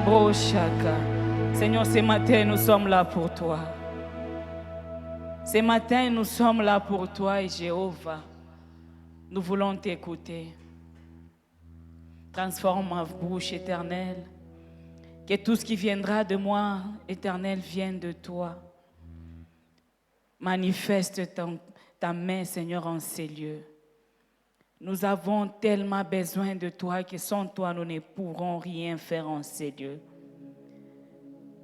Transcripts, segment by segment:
Alebro Shaka. Seigneur, ce matin, nous sommes là pour toi. Ce matin, nous sommes là pour toi et Jéhovah. Nous voulons t'écouter. Transforme ma bouche éternelle. Que tout ce qui viendra de moi, éternel, vienne de toi. Manifeste ta main, Seigneur, en ces lieux. Nous avons tellement besoin de toi que sans toi, nous ne pourrons rien faire en ces lieux.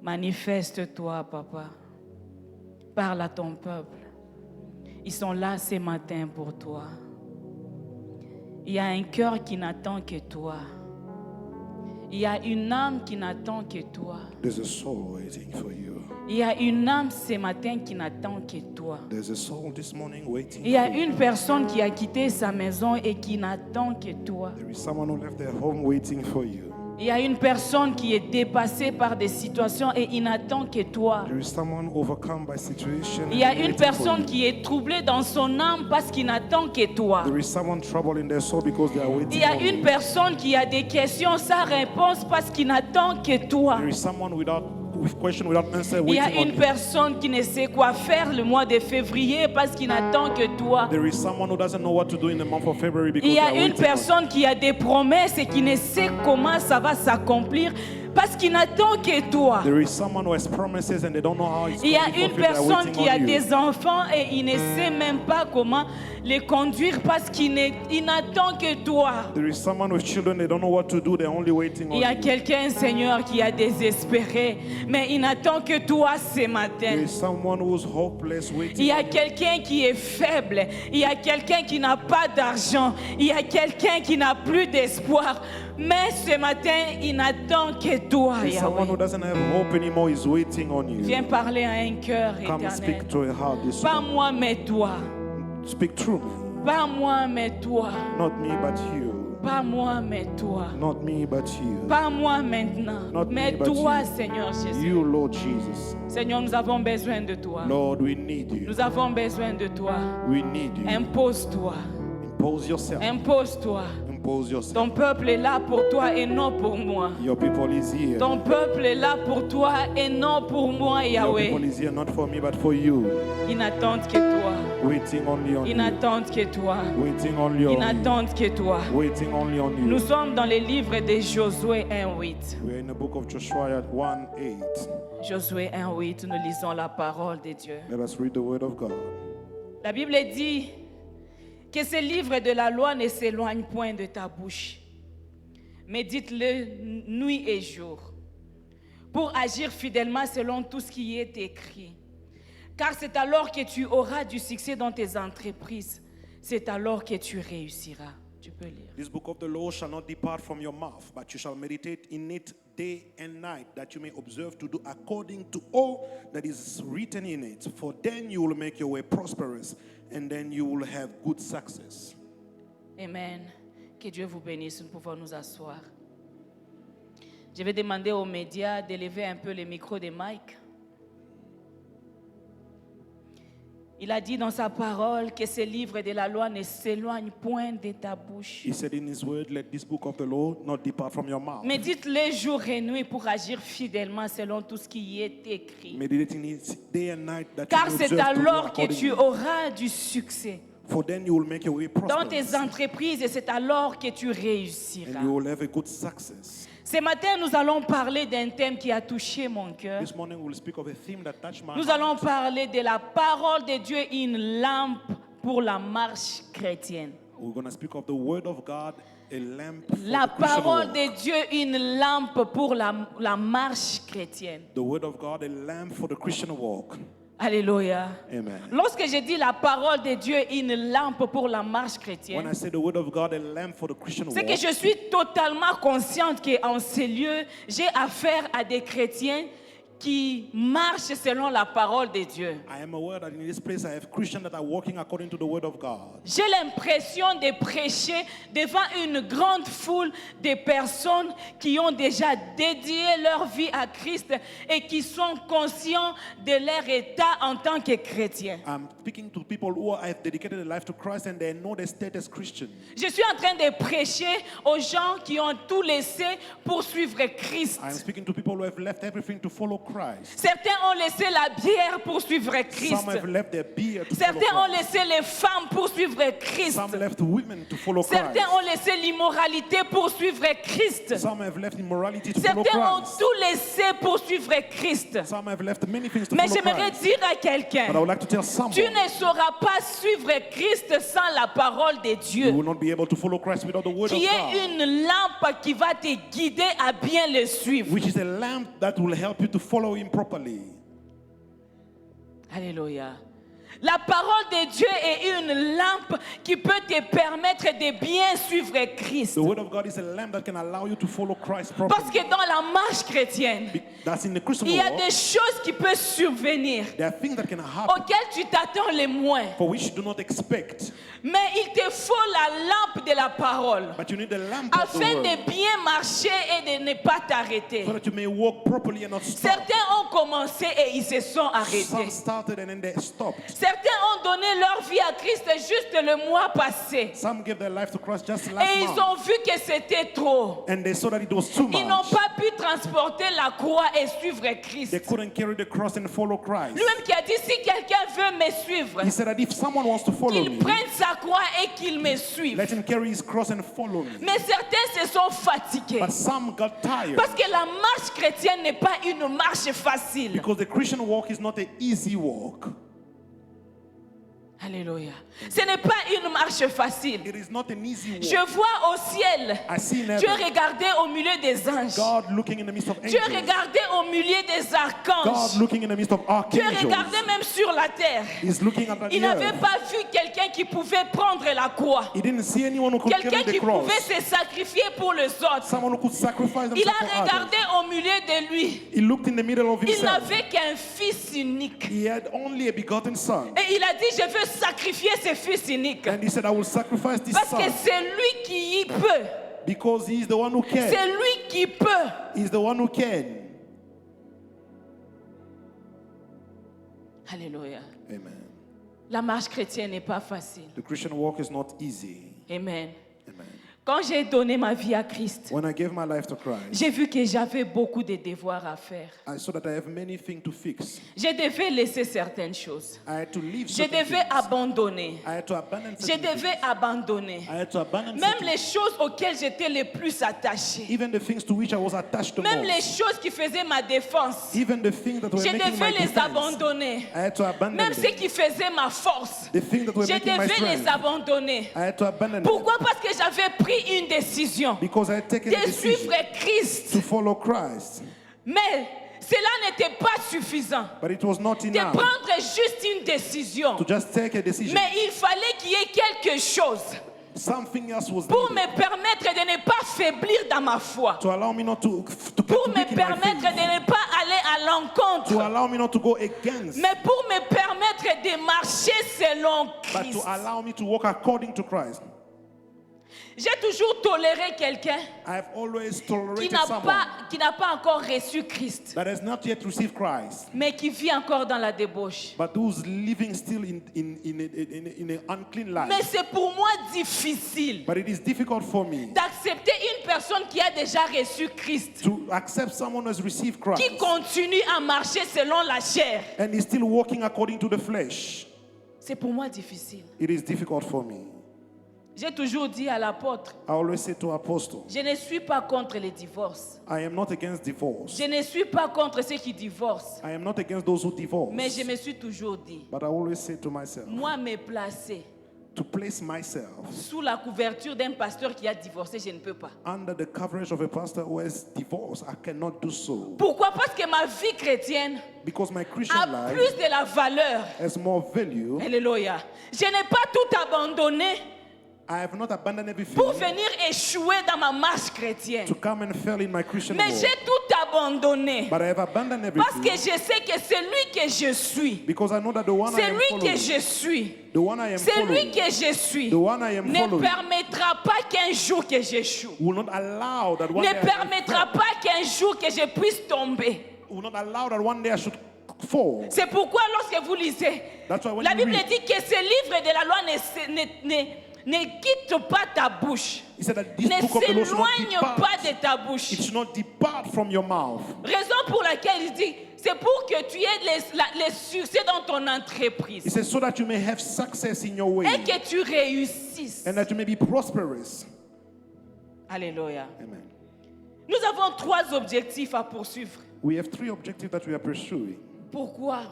Manifeste-toi, Papa. Parle à ton peuple. Ils sont là ce matin pour toi. Il y a un cœur qui n'attend que toi. Il y a une âme qui n'attend que toi. There's a soul waiting for you. Il y a une âme ce matin qui n'attend que toi. There's a soul this morning waiting Il y a for you. une personne qui a quitté sa maison et qui n'attend que toi. There is someone who left their home waiting for you. Il y a une personne qui est dépassée par des situations et il n'attend que toi. There is someone overcome by situation. Il y a and une waiting for personne you. qui est troublée dans son âme parce qu'il n'attend que toi. There is someone troubled in their soul because they are waiting Il y a for une you. personne qui a des questions sans réponse parce qu'il n'attend que toi. There is someone with question without answer Il y waiting a on une you. personne qui ne sait quoi faire le mois de février parce qu'il n'attend que toi. There is someone who doesn't know what to do in the month of February because Il y they a are une waiting on you. personne qui a des promesses et qui ne sait comment ça va s'accomplir parce qu'il n'attend que toi. There is someone who has promises and they don't know how it's Il y going a to be une fulfilled. They are personne waiting qui a on you. des enfants et il ne sait même pas comment les conduire parce qu'il n'attend que toi. There is someone with children, they don't know what to do, they're only waiting on Il y a you. quelqu'un, Seigneur, qui a désespéré, mais il n'attend que toi ce There matin. is someone who's hopeless Il waiting y a on you. quelqu'un qui est faible. Il y a quelqu'un qui n'a pas d'argent. Il y a quelqu'un qui n'a plus d'espoir. Mais ce matin, il n'attend que toi, There is someone who Yahweh. doesn't have hope anymore is waiting on you. Viens parler à un cœur Come éternel. speak to a heart this Pas morning. moi, mais toi. Speak through me. Pas moi, mais toi. Not me, but you. Pas moi, mais toi. Not me, but you. Pas moi maintenant, Not mais me, but toi, you. Seigneur Jésus. You, Lord Jesus. Seigneur, nous avons besoin de toi. Lord, we need you. Nous avons besoin de toi. We need you. Impose-toi. Impose yourself. Impose-toi. Impose yourself. Ton peuple est là pour toi et non pour moi. Your people is here. Ton peuple est là pour toi et non pour moi, Your Yahweh. people is here not for me, but for you. Ils n'attendent que toi. Waiting only on Ils you. n'attendent que toi. Waiting only on Ils you. n'attendent que toi. Waiting only on you. Nous sommes dans le livre de Josué 1:8. We're in the book of Joshua 1:8. Josué 1:8, nous lisons la parole de Dieu. Let us read the word of God. La Bible dit que ce livre de la loi ne s'éloigne point de ta bouche. Médite-le nuit et jour pour agir fidèlement selon tout ce qui est écrit. Car c'est alors que tu auras du succès dans tes entreprises. C'est alors que tu réussiras. Tu peux lire. This book of the law shall not depart from your mouth, but you shall meditate in it day and night, that you may observe to do according to all that is written in it. For then you will make your way prosperous, and then you will have good success. Amen. Que Dieu vous bénisse. Nous pouvons nous asseoir. Je vais demander aux médias d'élever un peu les micros de Mike. Il a dit dans sa parole que ce livre de la loi ne s'éloigne point de ta bouche. He said in his word, let this book of the law not depart from your mouth. Médite-le jour et nuit pour agir fidèlement selon tout ce qui y est écrit. Meditate in it day and night, that Car you may c'est observe to do alors que tu accordingly. auras du succès For then you will make your way dans tes prosperous, entreprises et c'est alors que tu and réussiras. you will have a good success. Ce matin, nous allons parler d'un thème qui a touché mon cœur. This morning we'll speak of a theme that touched my Nous heart. allons parler de la parole de Dieu, une lampe pour la marche chrétienne. We're going to speak of the word of God, a lamp for La the Christian parole walk. de Dieu, une lampe pour la marche chrétienne. The word of God, a lamp for the Christian walk. Alléluia. Amen. Lorsque je dis la parole de Dieu, une lampe pour la marche When chrétienne, I say the word of God, a lamp for the Christian c'est que walk, je suis totalement consciente qu'en ces lieux, j'ai affaire à des chrétiens qui marchent selon la parole de Dieu. I am aware that in this place I have Christians that are walking according to the word of God. J'ai l'impression de prêcher devant une grande foule de personnes qui ont déjà dédié leur vie à Christ et qui sont conscients de leur état en tant que chrétiens. I'm speaking to people who have dedicated their life to Christ and they know their status Christian. Je suis en train de prêcher aux gens qui ont tout laissé pour suivre Christ. I'm speaking to people who have left everything to follow Christ. Certains ont laissé la bière pour suivre Christ. Some have left their beer to Certains follow ont Christ. laissé les femmes pour suivre Christ. Some left women to follow Certains Christ. ont laissé l'immoralité pour suivre Christ. Some have left immorality to follow Certains ont Christ. tout laissé pour suivre Christ. Some have left many things to Mais follow j'aimerais Christ. dire à But I quelqu'un, would like to tell someone, tu ne sauras pas suivre Christ sans la parole de you Dieu, will not be able to follow Christ without the word of qui est God, une lampe qui va te guider à bien le suivre. which is a lamp that will help you to follow him properly. Alléluia. La parole de Dieu est une lampe qui peut te permettre de bien suivre Christ. The word of God is a lamp that can allow you to follow Christ Parce properly. que dans la marche chrétienne, That's in the Christian il y a world. des choses qui peuvent survenir, There are things that can happen auxquelles tu t'attends le moins. for which you do not expect. Mais il te faut la lampe de la parole But you need the lamp of the afin word de bien marcher et de ne pas t'arrêter. so that you may walk properly and not stop. Certains ont commencé et ils se sont arrêtés. Some started and then they stopped. Certains ont donné leur vie à Christ juste le mois passé. Some gave their life to Christ just Et last ils month. ont vu que c'était trop. And they saw that it was too Ils n'ont much. pas pu transporter la croix et suivre Christ. They couldn't carry the cross and follow Christ. Lui-même qui a dit, si quelqu'un veut me suivre, He said that if someone wants to follow qu'il me, prenne sa croix et qu'il me suive. let him carry his cross and follow me. Mais certains se sont fatigués. But some got tired Parce que la marche chrétienne n'est pas une marche facile. because the Christian walk is not an easy walk. Alléluia. Ce n'est pas une marche facile. It is not an easy walk. Je vois au ciel, I see in Dieu heaven regardait au milieu des anges. God looking in the midst of Dieu angels. regardait au milieu des God archanges. looking in the midst of Dieu archangels. regardait même sur la terre. He's looking at the Il n'avait earth. pas vu quelqu'un qui pouvait prendre la croix. He didn't see anyone who could Quelqu'un carry the qui cross. pouvait se sacrifier pour les autres. Someone who could sacrifice Il themselves a for others. regardé au milieu de lui. He looked in the middle of Il himself. n'avait qu'un fils unique. He had only a begotten son. Et il a dit, je veux sacrifier ce fils unique. And he said, I will sacrifice this Parce que son c'est lui qui y peut. because he is the one who can. C'est lui qui peut. He's the one who can. Alléluia. Amen. La marche chrétienne n'est pas facile. The Christian walk is not easy. Amen. Amen. Quand j'ai donné ma vie à Christ, When I gave my life to Christ, j'ai vu que j'avais beaucoup de devoirs à faire. I saw that I have many things to fix. Je devais laisser certaines choses. I had to leave Je certain devais things. abandonner. I had to abandon Je certain devais things. abandonner. I had to abandon Même certain les choses auxquelles j'étais le plus attachée. even the things to which I was attached the Même les most. choses qui faisaient ma défense. Even the things that were Je making my devais les defense. abandonner. I had to abandon Même ce them. qui faisait ma force. The things that were Je making my devais les strength. abandonner. I had to abandon them Pourquoi? Parce que j'avais pris une décision because I had taken a de decision suivre Christ. to follow Christ. Mais cela n'était pas suffisant. But it was not De enough prendre juste une décision. to just take a decision. Mais il fallait qu'il y ait quelque chose Something else was pour needed me permettre de ne pas faiblir dans ma foi. to allow me not to get Pour too me weak in my permettre faith. de ne pas aller à To l'encontre. allow me not to go against, Mais pour me permettre de marcher selon but Christ. to allow me to walk according to Christ. J'ai toujours toléré quelqu'un I have always qui tolerated n'a someone pas encore reçu Christ, that has not yet received Christ, mais qui vit encore dans la débauche. but who's living still in an unclean life. Mais c'est pour moi difficile But it is difficult for me d'accepter une personne qui a déjà reçu Christ, to accept someone who has received Christ qui continue à marcher selon la chair. and is still walking according to the flesh. C'est pour moi difficile. It is difficult for me. J'ai toujours dit à l'apôtre, I always say to Apostle, je ne suis pas contre les divorces. I am not against divorce. Je ne suis pas contre ceux qui divorcent. I am not against those who divorce. Mais je me suis toujours dit, But I always say to myself, moi me placer to place myself sous la couverture d'un pasteur qui a divorcé, je ne peux pas. under the coverage of a pastor who has divorced. I cannot do so. Pourquoi? Parce que ma vie chrétienne Because my Christian a life plus de la valeur. has more value. Alléluia. Je n'ai pas tout abandonné I have not abandoned everything pour venir échouer dans ma marche chrétienne. to come and fail in my Christian Mais walk. j'ai tout abandonné. But I have abandoned Parce que everything je sais que c'est lui que je suis. because I know that the one I C'est am lui que following, je suis. the one I am C'est lui following, que je suis. the one I am Ne following, permettra pas qu'un jour que j'échoue. will not allow that one Ne day I permettra fall. pas qu'un jour que je puisse tomber. Will not allow that one day I should fall. C'est pourquoi lorsque vous lisez, That's why when la you Bible read, dit que ce livre de la loi ne quitte pas ta bouche. he said that this Ne book of the law should not s'éloigne pas depart. de ta bouche. It should not depart from your mouth. Raison pour laquelle il dit, c'est pour que tu aies les succès dans ton entreprise. He says so that you may have success in your way Et que tu réussisses. and that you may be prosperous. Alléluia. Amen. Nous avons 3 objectifs à poursuivre. We have 3 objectives that we are pursuing. Pourquoi?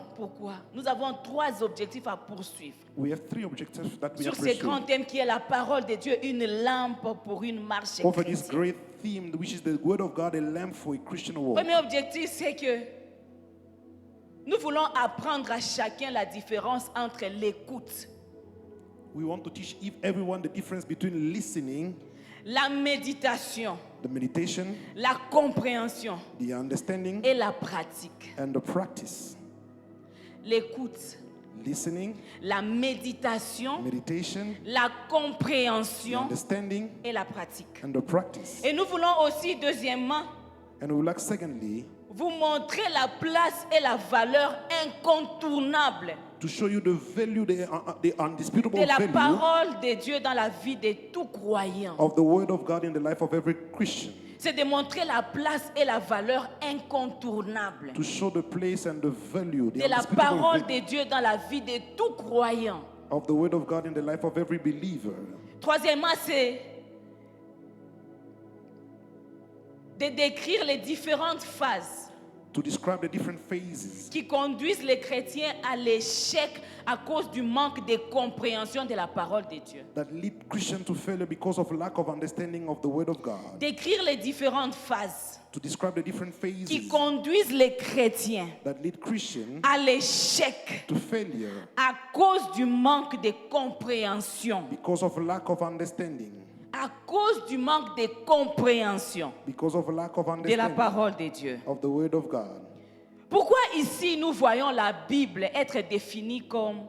Nous avons 3 objectifs à poursuivre. We have 3 objectives that we are Sur ce grand pursuing. thème qui est la parole de Dieu, une lampe pour une marche Over this chrétienne. great theme, which is the word of God, a lamp for a Christian walk. Premier objectif, c'est que nous voulons apprendre à chacun la différence entre l'écoute, We want to teach everyone the difference between listening, la méditation, the meditation, la compréhension the understanding, et la pratique. and the practice. L'écoute, Listening, la méditation, meditation, la the compréhension understanding, et la pratique. and the practice. Et nous voulons aussi, deuxièmement, And we would like, secondly, vous montrer la place et la valeur incontournable to show you the value, the undisputable de la value parole de Dieu dans la vie de tout croyant. of the word of God in the life of every Christian. C'est de montrer la place et la valeur incontournable To show the place and the value, the de la undisputable parole value de Dieu dans la vie de tout croyant. of the word of God in the life of every believer. Troisièmement, c'est de décrire les différentes phases To describe the different phases qui conduisent les chrétiens à l'échec à cause du manque de compréhension de la parole de Dieu. that lead Christians to failure because of lack of understanding of the word of God. Décrire les différentes phases To describe the different qui phases conduisent les chrétiens that lead Christians à l'échec to failure à cause du manque de compréhension. because of lack of understanding. À cause du manque de compréhension Because of lack of de la understanding parole de Dieu. of the word of God. Pourquoi ici nous voyons la Bible être définie comme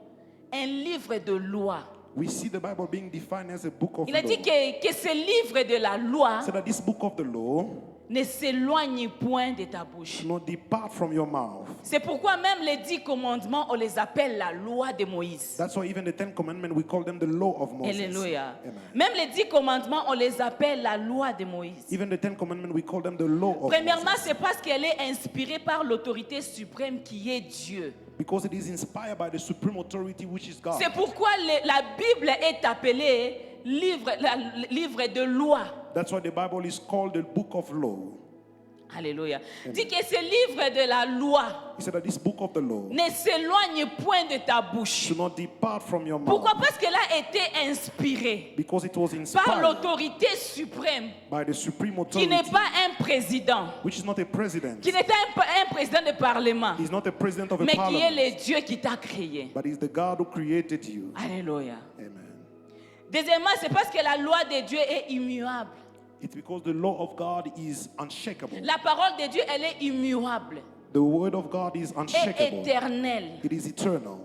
un livre de loi? We see the Bible being defined as a book of Il a dit law. que ce livre de la loi So that this book of the law ne s'éloigne point de ta bouche. should not depart from your mouth. C'est pourquoi même les 10 commandements, on les appelle la loi de Moïse. That's why even the 10 Commandments, we call them the law of Moses. Alléluia. Amen. Même les 10 commandements, on les appelle la loi de Moïse. Even the 10 Commandments, we call them the law of Premièrement, Moses. c'est parce qu'elle est inspirée par l'autorité suprême qui est Dieu. Because it is inspired by the supreme authority which is God. C'est pourquoi la Bible est appelée livre de loi. That's why the Bible is called the book of law. Alléluia. Dit que ce livre de la loi He said that this book of the law ne s'éloigne point de ta bouche. should not depart from your Pourquoi? mouth. Parce qu'elle a été inspirée Because it was par inspired l'autorité suprême, by the supreme qui authority, n'est pas un président, which is not a president. qui n'est pas un président de parlement, He's not a president of a mais qui est parliament, le Dieu qui t'a créé. but he's the God who created you. Alléluia. Amen. Deuxièmement, c'est parce que la loi de Dieu est immuable. It's because the law of God is unshakable. La parole de Dieu, elle est immuable The word of God is et unshakable. éternelle. It is eternal.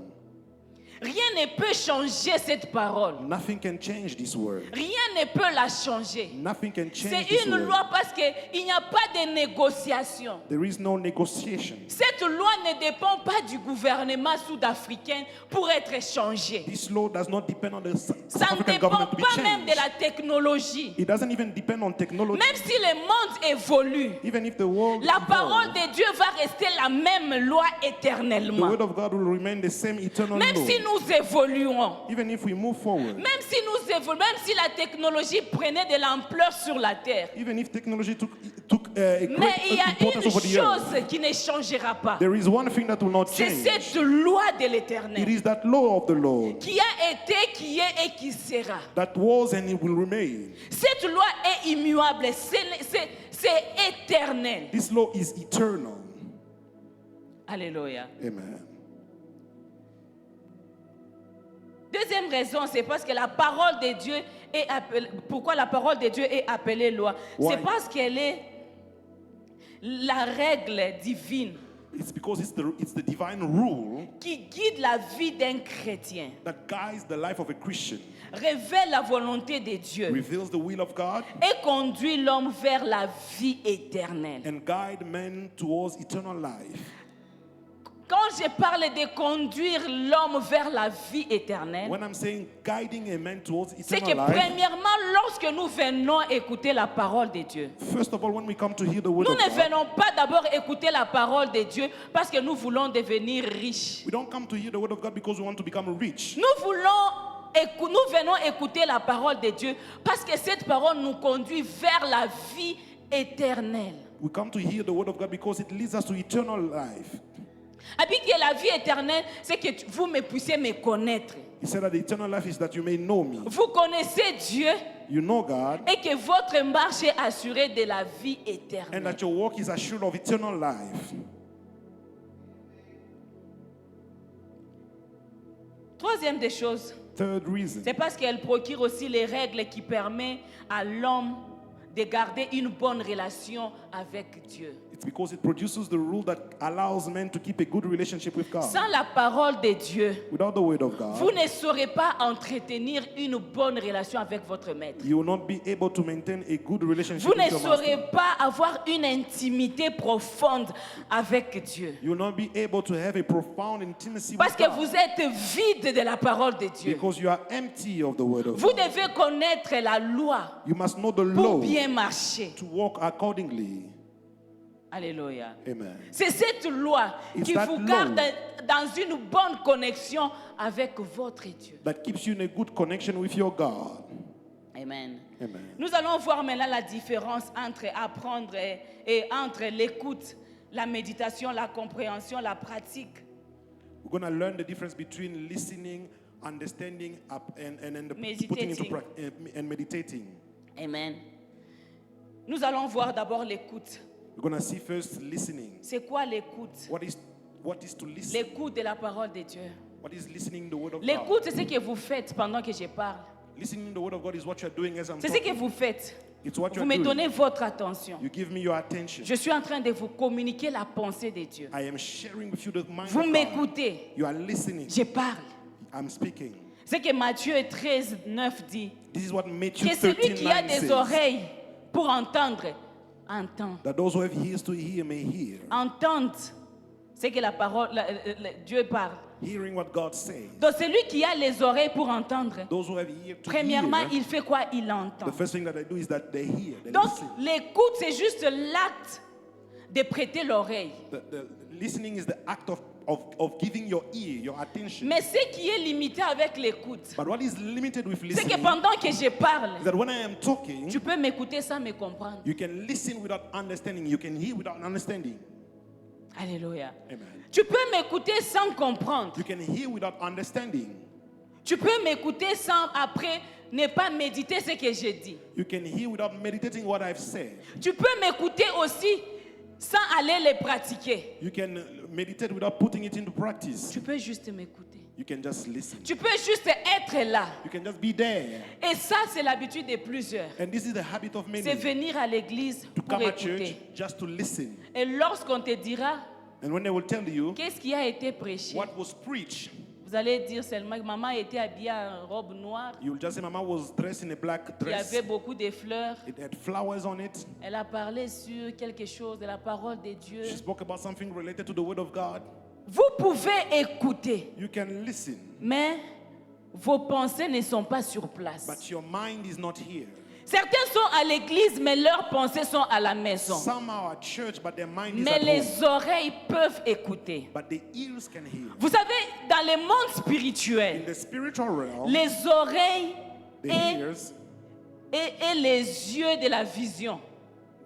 Rien ne peut changer cette parole. Nothing can change this word. Rien ne peut la changer. Nothing can change C'est this une word. loi parce qu'il n'y a pas de négociation. There is no negotiation. Cette loi ne dépend pas du gouvernement sud-africain pour être changée. This law does not depend on the South Ça ne African dépend government to be pas même de changed. la technologie. It doesn't even depend on technology. Même si le monde évolue, Even if the world la evolves, parole de Dieu va rester la même loi the éternellement. word of God will remain the same eternal Même law. si nous évoluons, Even if we move forward, même si nous évoluons, même si la technologie prenait de l'ampleur sur la terre, even if technology took a mais great il y a importance une over the earth, chose qui ne changera pas. there is one thing that will not C'est change. cette loi de It l'éternel is that law of the Lord qui a été, qui est et qui sera. that was and it will remain. Cette loi est immuable, c'est éternel. This law is eternal. Alléluia. Amen. Deuxième raison, c'est parce que la parole de Dieu est appelée. Pourquoi la parole de Dieu est appelée loi? Why? C'est parce qu'elle est la règle divine It's because it's the divine rule qui guide la vie d'un chrétien, that guides the life of a Christian, révèle la volonté de Dieu reveals the will of God, et conduit l'homme vers la vie éternelle. and guide men towards eternal life. Quand je parle de conduire l'homme vers la vie éternelle, When I'm saying guiding a man towards c'est que eternal life, premièrement, lorsque nous venons écouter la parole de Dieu, first of all, when we come to hear the word nous of ne God, venons pas d'abord écouter la parole de Dieu parce que nous voulons devenir riches. we don't come to hear the word of God because we want to become rich. Nous venons écouter la parole de Dieu parce que cette parole nous conduit vers la vie éternelle. We come to hear the word of God because it leads us to eternal life. Habiter la vie éternelle, c'est que vous me puissiez me connaître. He said that the eternal life is that you may know me. Vous connaissez Dieu You know God, et que votre marche est assurée de la vie and éternelle. that your walk is assured of eternal life. Troisième des choses, Third reason, c'est parce qu'elle procure aussi les règles qui permettent à l'homme de garder une bonne relation avec Dieu. it's because it produces the rule that allows men to keep a good relationship with God. Sans la parole de Dieu, Without the word of vous God, ne saurez pas entretenir une bonne relation avec votre maître. you will not be able to maintain a good relationship Vous ne with your master. saurez pas avoir une intimité profonde avec Dieu. You will not be able to have a profound intimacy Parce with que God vous êtes vide de la parole de Dieu. because you are empty of the word of Vous God. devez connaître la loi You must know the pour law bien marcher. to walk accordingly. Alléluia. Amen. C'est cette loi It's qui that vous law garde dans une bonne connexion avec votre Dieu. That keeps you in a good connection with your God. Amen. Amen. Nous allons voir maintenant la différence entre apprendre et entre l'écoute, la méditation, la compréhension, la pratique. We're going to learn the difference between listening, understanding, and putting into Meditating. and meditating. Amen. Nous allons voir d'abord l'écoute. We're going to see first listening. C'est quoi l'écoute? What is to listen? L'écoute de la parole de Dieu. What is listening the word of God? L'écoute, c'est ce que vous faites pendant que je parle. Listening the word of God is what you're doing as I'm C'est ce que talking. vous faites. It's what Vous you're me doing. donnez votre attention. You give me your attention. Je suis en train de vous communiquer la pensée de Dieu. I am sharing with you the mind Vous of God. m'écoutez. You are listening. Je parle. I'm speaking. C'est que Matthieu 13, 9 dit This is what Matthew que celui 13, qui a 9 des says. oreilles pour entendre, entend. That those who have ears to hear may hear. Entende ce que la parole, Dieu parle. Hearing what God says. Donc celui qui a les oreilles pour entendre, Those who have ear to premièrement, hear. il fait quoi? Il entend. The first thing that they do is that they hear. They Donc listen. l'écoute, c'est juste l'acte de prêter l'oreille. The listening is the act of giving your ear, your attention. Mais ce qui est limité avec l'écoute, But what is limited with c'est listening que pendant que je parle, is that when I am talking, tu peux m'écouter sans me comprendre. you can listen without understanding. You can hear without understanding. Alléluia. Amen. Tu peux m'écouter sans comprendre. You can hear without understanding. Tu peux m'écouter sans après ne pas méditer ce que j'ai dit. You can hear without meditating what I've said. Tu peux m'écouter aussi sans aller les pratiquer. You can meditate without putting it into practice. Tu peux juste m'écouter. You can just listen. Tu peux juste être là. You can just be there. Et ça, c'est l'habitude de plusieurs. And this is the habit of many. C'est venir à l'église To pour come at church écouter. just to listen. Et lorsqu'on te dira, And when they will tell you qu'est-ce qui a été prêché? what was preached, Vous allez dire seulement que maman était habillée en robe noire. you'll just say Mama was dressed in a black Il y dress. avait beaucoup de fleurs. It had flowers on it. Elle a parlé sur quelque chose de la parole de Dieu. She spoke about something related to the word of God. Vous pouvez écouter, You can listen, mais vos pensées ne sont pas sur place. but your mind is not here. Certains sont à l'église, mais leurs pensées sont à la maison. Some are at church, but their mind is Mais at home. les oreilles peuvent écouter. But the ears can hear. Vous savez, dans le monde In spirituel, the spiritual realm, les oreilles the et ears, les yeux de la vision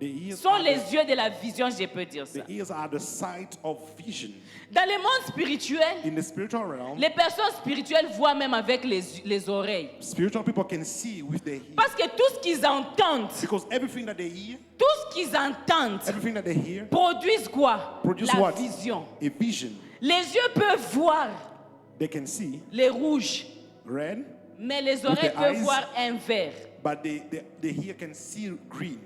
the ears, sont are les the, yeux de la vision, je peux dire ça. the ears are the sight of vision. Dans le monde spirituel, In the spiritual realm, les personnes spirituelles voient même avec les oreilles. spiritual people can see with their ears. Parce que tout ce qu'ils entendent, Because everything that they hear, tout ce qu'ils entendent everything that they hear, produisent quoi? produce La what? vision. A vision. Les yeux peuvent voir They can see les rouges, red, mais les oreilles the peuvent eyes. voir un vert. but the ear can see green.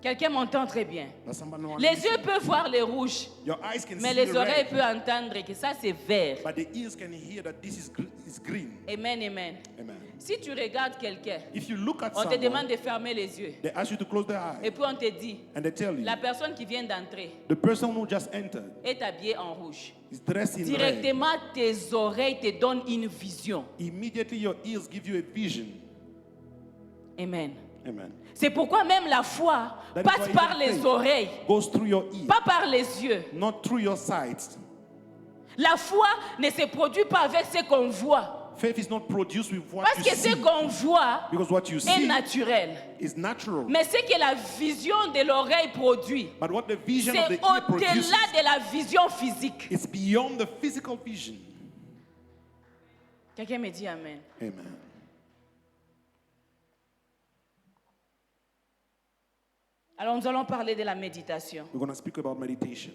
Quelqu'un m'entend très bien. Does somebody know what Les I'm yeux saying? peuvent voir les rouges, Your eyes can mais see les the oreilles red, peuvent entendre que ça c'est vert. but the ears can hear that this is green. Amen, amen. Amen. Si tu regardes quelqu'un, If you look at on te someone, demande de fermer les yeux. they ask you to close their Et eyes, puis on te dit, and they tell you la personne qui vient d'entrer the person who just entered est habillée en rouge. is dressed in red. Directement, tes oreilles te donnent une vision. Immediately, your ears give you a vision. Amen. Amen. C'est pourquoi même la foi That is passe why par even les faith oreilles, goes through your ears, pas par les yeux. not through your sight. La foi ne se produit pas avec ce qu'on voit. Faith is not produced with what Parce you que ce see, qu'on voit because what you est see naturel. is natural. Mais ce que la vision de l'oreille produit, But what the vision of the c'est ear produces au-delà de la vision physique. is beyond the physical vision. Quelqu'un me dit Amen. Amen. Alors nous allons parler de la méditation. We're going to speak about meditation.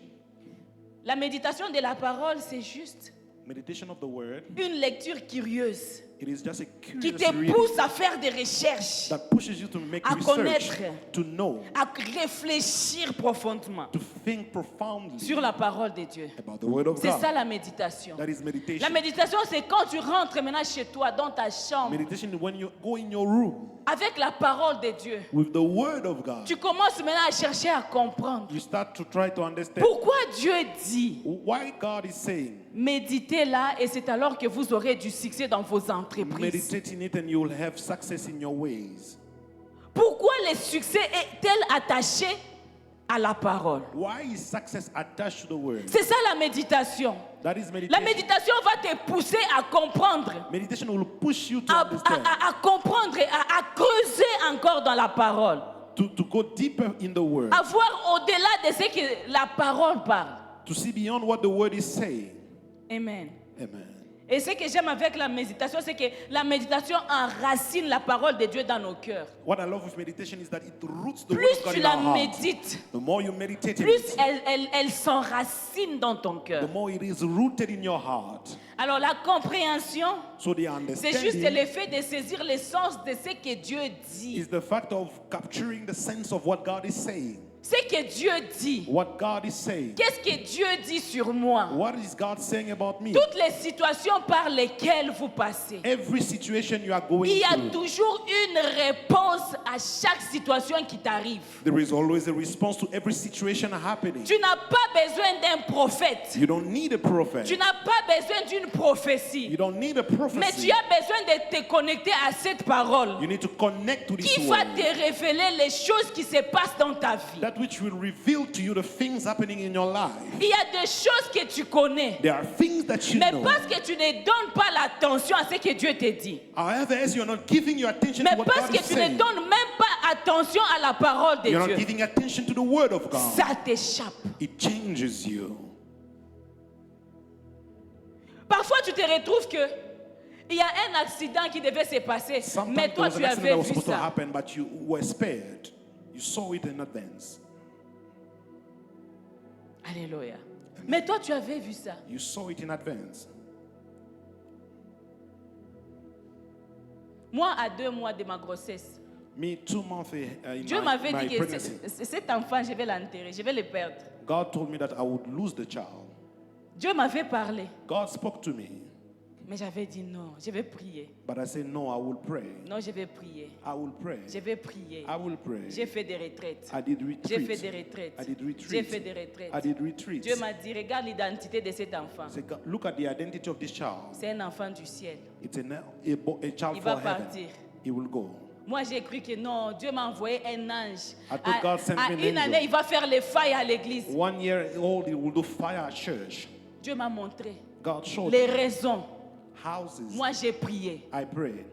La méditation de la parole, c'est juste Meditation of the word, une lecture curieuse it is just a qui curious te reading pousse à faire des recherches, that pushes you to make à research, connaître, to know, à réfléchir profondément to think profoundly sur la parole de Dieu. about the word of C'est ça God. la méditation. That is La meditation. méditation, c'est quand tu rentres maintenant chez toi, dans ta chambre, Meditation is when you go in your room avec la parole de Dieu. with the word of God. Tu commences maintenant à chercher à comprendre. You start to try to understand Pourquoi Dieu dit, why God is saying, méditez là et c'est alors que vous aurez du succès dans vos entreprises. meditate in it and you will have success in your ways. Pourquoi le succès est-elle attaché à la parole? Why is success attached to the word? C'est ça la méditation. That is La meditation. méditation va te pousser à comprendre, Meditation will push you to à understand, comprendre, à creuser encore dans la parole, to go deeper in the word, à voir au-delà de ce que la parole parle. to see beyond what the word is saying. Amen. Amen. Et ce que j'aime avec la méditation, c'est que la méditation enracine la parole de Dieu dans nos cœurs. What I love with meditation is that it roots the word Plus of God tu in la our heart. médites, The more you meditate in plus it, elle s'enracine dans ton cœur. the more it is rooted in your heart. Alors la compréhension, So the c'est juste understanding l'effet de saisir l'essence de ce que Dieu dit. is the fact of capturing the sense of what God is saying. Ce que Dieu dit. What God is saying. Qu'est-ce que Dieu dit sur moi? What is God saying about me? Toutes les situations par lesquelles vous passez, Every situation you are going il y a through, toujours une réponse à chaque situation qui t'arrive. there is always a response to every situation happening. Tu n'as pas besoin d'un prophète. You don't need a prophet. Tu n'as pas besoin d'une prophétie. You don't need a Mais prophecy. tu as besoin de te connecter à cette parole You need to connect to this qui va word. te révéler les choses qui se passent dans ta vie. That which will reveal to you the things happening in your life. Il y a des choses que tu connais, There are things that you mais know. parce que tu ne donnes pas l'attention à ce que Dieu te dit. However, as you're not giving your attention Mais to what parce God que is tu ne saying, donnes même pas attention à la parole de you're not Dieu, giving attention to the word of God. ça t'échappe. It changes you. Parfois, tu te retrouves que il y a un accident qui devait se passer, mais Sometimes there toi, was an tu accident that avais was vu supposed to ça. happen, but you were spared. You saw it in advance. Alléluia. Mais toi, tu avais vu ça. You saw it in advance. Moi, à 2 mois de ma grossesse, Me, 2 months in Dieu m'avait my dit que pregnancy, cet enfant, je vais l'enterrer, je vais le perdre. God told me that I would lose the child. Dieu m'avait parlé, God spoke to me, mais j'avais dit non, je vais prier. but I said, no, I will pray. Non, je vais prier. I will pray. Je vais prier. I will pray. J'ai fait des retraites. I did J'ai fait retreat. des retraites. I did retreat. J'ai fait des retraites. I did retreat. Dieu m'a dit, regarde l'identité de cet enfant. Say, God, look at the identity of this child. C'est un enfant du ciel. It's a child Il for va heaven. partir. He will go. Moi, j'ai cru que non, Dieu m'a envoyé un ange. I thought God sent À me an une angel. année, il va faire les failles à l'église. 1 year old, he will do fire at church. Dieu m'a montré God showed les me raisons. houses. Moi, j'ai prié. I prayed.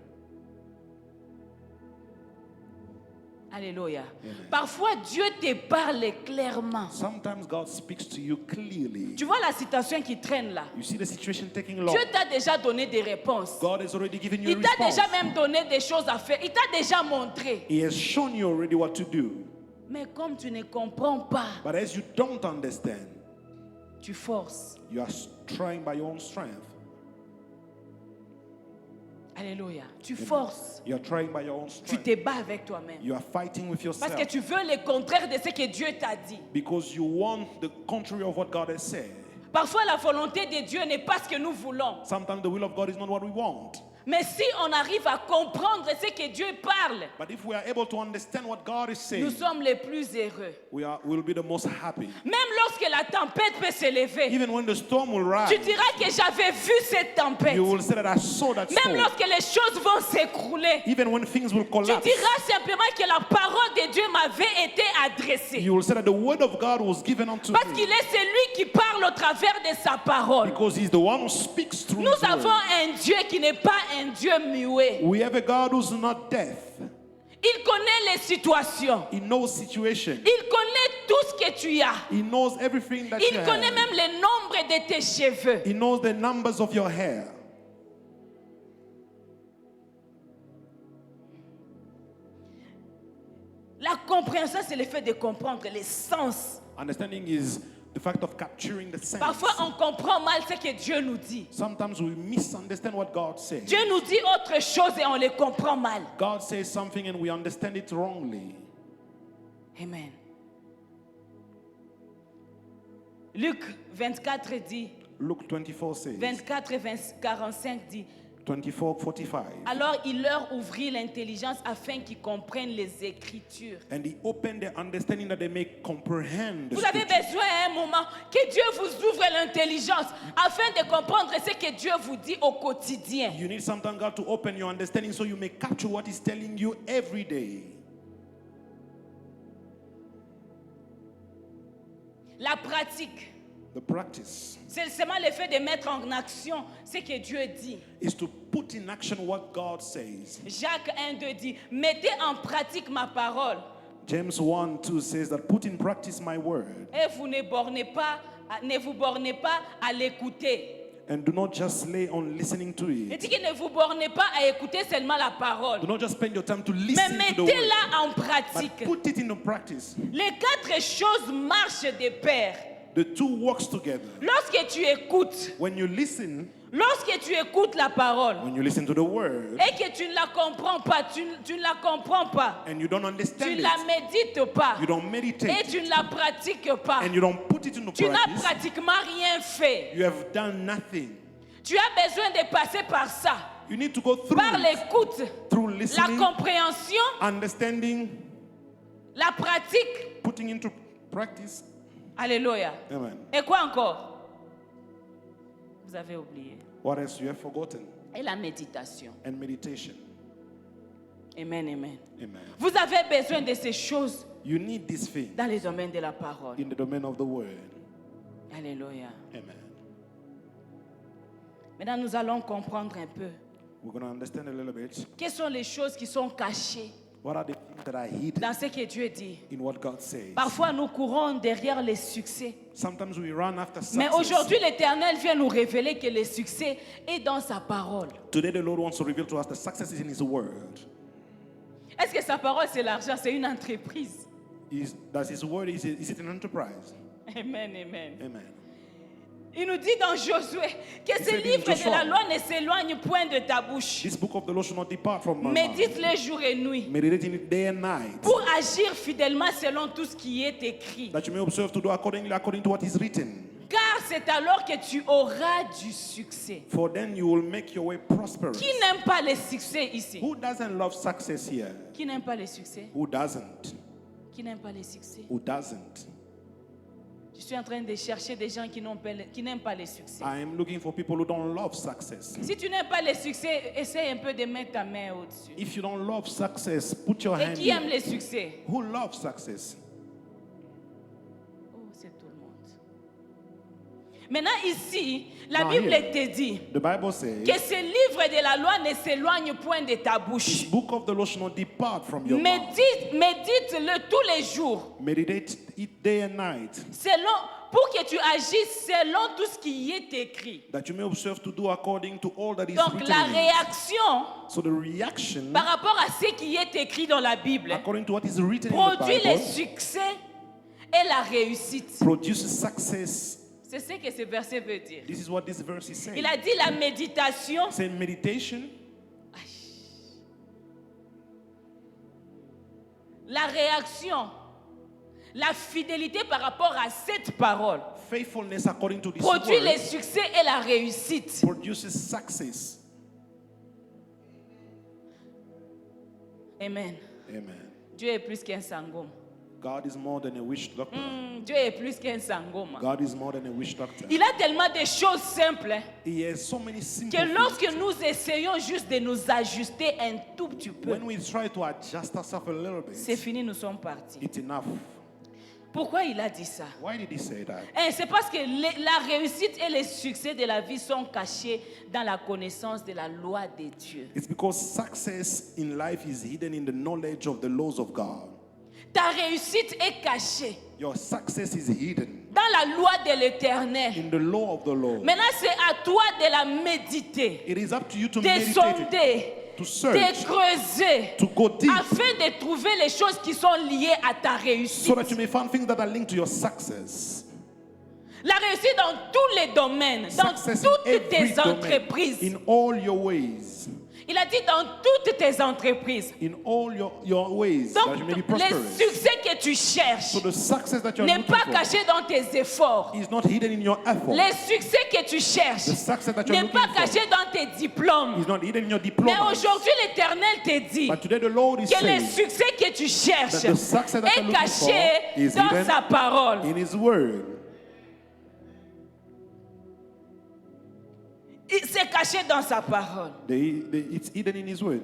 Alléluia. Parfois, Dieu te parle clairement. Sometimes God speaks to you clearly. Tu vois la situation qui traîne là. You see the situation taking long. Dieu t'a déjà donné des réponses. God has already given you a Il t'a response. déjà même donné des choses à faire. Il t'a déjà montré. He has shown you already what to do. Mais comme tu ne comprends pas, But as you don't understand, tu forces. you are trying by your own strength. Alléluia. Tu forces. You're trying by your own Tu strength. te bats avec toi-même. You are fighting with Parce yourself que tu veux le contraire de ce que Dieu t'a dit. because you want the contrary of what God has said. Parfois, la volonté de Dieu n'est pas ce que nous voulons. Sometimes the will of God is not what we want. Mais si on arrive à comprendre ce que Dieu parle, But if we are able to understand what God is nous saying, sommes les plus heureux. we'll be the most happy. Même lorsque la tempête peut s'élever, Even when the storm will rise, tu diras que j'avais vu cette tempête. you will say that I saw that Même storm. lorsque les choses vont s'écrouler, Even when things will tu collapse, diras simplement que la parole de Dieu m'avait été adressée. you will say that the word of God was given unto Parce me qu'il est celui qui parle au travers de sa parole. because He's the one who speaks through Nous His avons word. un Dieu qui n'est pas un Dieu muet. We have a God who's not deaf. Il connaît les situations. He knows situation. Il connaît tout ce que tu as. He knows everything that you Il connaît have. même le nombre de tes cheveux. He knows the numbers of your hair. La compréhension, c'est le fait de comprendre les sens. Understanding is the fact of capturing the sense. Parfois, on comprend mal ce que Dieu nous dit. Sometimes we misunderstand what God says. Dieu nous dit autre chose et on le comprend mal. God says something and we understand it wrongly. Amen. Luc 24 dit, Luke 24 says, 24 et 45 dit, 24:45. alors il leur ouvrit l'intelligence afin qu'ils comprennent les Écritures. And He opened their understanding that they may comprehend the Vous avez scripture. besoin à un moment que Dieu vous ouvre l'intelligence afin de comprendre ce que Dieu vous dit au quotidien. You need sometimes God to open your understanding so you may capture what He's telling you every day. La pratique, The practice c'est seulement le fait de mettre en action ce que Dieu dit. is to put in action what God says. Jacques 1:2 dit, mettez en pratique ma parole James 1:2 says that put in practice my word et vous ne vous bornez pas à l'écouter. and do not just lay on listening to Il it. dit que ne vous bornez pas à écouter seulement la parole, Do not just spend your time to mais listen to the word, mettez-la en but pratique. put it into practice. Les 4 choses marchent de pair. The two works together. Lorsque tu écoutes, When you listen, lorsque tu écoutes la parole when you listen to the word et que tu ne la comprends pas, tu ne la comprends pas, and you don't tu understand ne it, la médites pas you don't et meditate tu ne la pratiques pas, and you don't put it into tu n'as practice, pratiquement rien fait. you have done nothing. Tu as besoin de passer par ça, You need to go through par it, l'écoute, through la listening, compréhension, understanding, la pratique. putting into practice. Alléluia. Amen. Et quoi encore? Vous avez oublié. What else you have forgotten? Et la méditation. And meditation. Amen, amen. Amen. Vous avez besoin de ces choses You need this thing dans les domaines de la parole. in the domain of the word. Alléluia. Amen. Maintenant, nous allons comprendre un peu. We're going to understand a little bit. Quelles sont les choses qui sont cachées What are the things that are hidden dans ce que Dieu dit? in what God says? Parfois, nous courons derrière les succès. Sometimes we run after Mais success. aujourd'hui, l'Éternel vient nous révéler que le succès est dans sa parole. Today the Lord wants to reveal to us the success is in His word. Est-ce que sa parole, c'est l'argent? C'est une entreprise. Does His word, is it an enterprise? Amen, amen. Amen. Il nous dit dans Josué que ce said in livre de Joshua, la loi ne s'éloigne point de ta bouche. This book of the law should not depart from my mouth. Médite-le jour et nuit Meditate in it day and night, pour agir fidèlement selon tout ce qui est écrit. that you may observe to do according to what is written. Car c'est alors que tu auras du succès. For then you will make your way prosperous. Qui n'aime pas le succès ici? Who doesn't love success here? Qui n'aime pas le succès? Who doesn't? Qui n'aime pas le succès? Who doesn't? Je suis en train de chercher des gens qui n'aiment pas le succès. I am looking for people who don't love success. Si tu n'aimes pas le succès, essaye un peu de mettre ta main au-dessus. If you don't love success, put your Et hand qui aime here. le succès? Who loves success? Oh, c'est tout le monde. Maintenant ici, la Now Bible here, te dit The Bible says, que ce livre de la loi ne s'éloigne point de ta this bouche. book of the law should not depart from your mouth. Médite-le tous les jours, Meditate it day and night, pour que tu agisses selon tout ce qui est écrit. that you may observe to do according to all that is Donc written la in it. réaction So the reaction, par rapport à ce qui est écrit dans la Bible according to what is written in the produit le Bible, succès et la réussite. produces success. C'est ce que ce verset veut dire. This is what this verse is saying. Il a dit la méditation Saying meditation la réaction, la fidélité par rapport à cette parole Faithfulness according to this produit word les succès et la réussite. produces success. Amen. Amen. Dieu est plus qu'un sangoma. God is more than a witch doctor. Dieu est plus qu'un sangoma. God is more than a witch doctor. Il a tellement de choses simples hein, He has so many simple que things. lorsque nous essayons juste de nous ajuster un tout petit peu, When we try to adjust ourselves a little c'est bit, fini, nous sommes partis. it's enough. Pourquoi il a dit ça? Why did he say that? C'est parce que la réussite et les succès de la vie sont cachés dans la connaissance de la loi de Dieu. It's because success in life is hidden in the knowledge of the laws of God. Ta réussite est cachée Your success is hidden dans la loi de l'Éternel. in the law of the Lord. Maintenant, c'est à toi de la méditer, It is up to you to de meditate, sonder, to de search, creuser, to go deep, afin de trouver les choses qui sont liées à ta réussite. so that you may find things that are linked to your success. La réussite dans tous les domaines, dans Success in toutes every tes domain, entreprises. in all your ways. Il a dit dans toutes tes entreprises. In all your ways, Donc, that you may be les prosperous. succès que tu cherches So the success that you're n'est looking pas for caché dans tes efforts. is not hidden in your effort. Les succès que tu cherches The success that you're n'est pas looking for caché dans tes diplômes. is not hidden in your Mais diploma. aujourd'hui, l'Éternel te dit But today the Lord is que les saying succès que tu cherches that the success that you're est looking caché for is dans hidden sa parole. in His Word. C'est caché dans sa parole. It's hidden in His Word.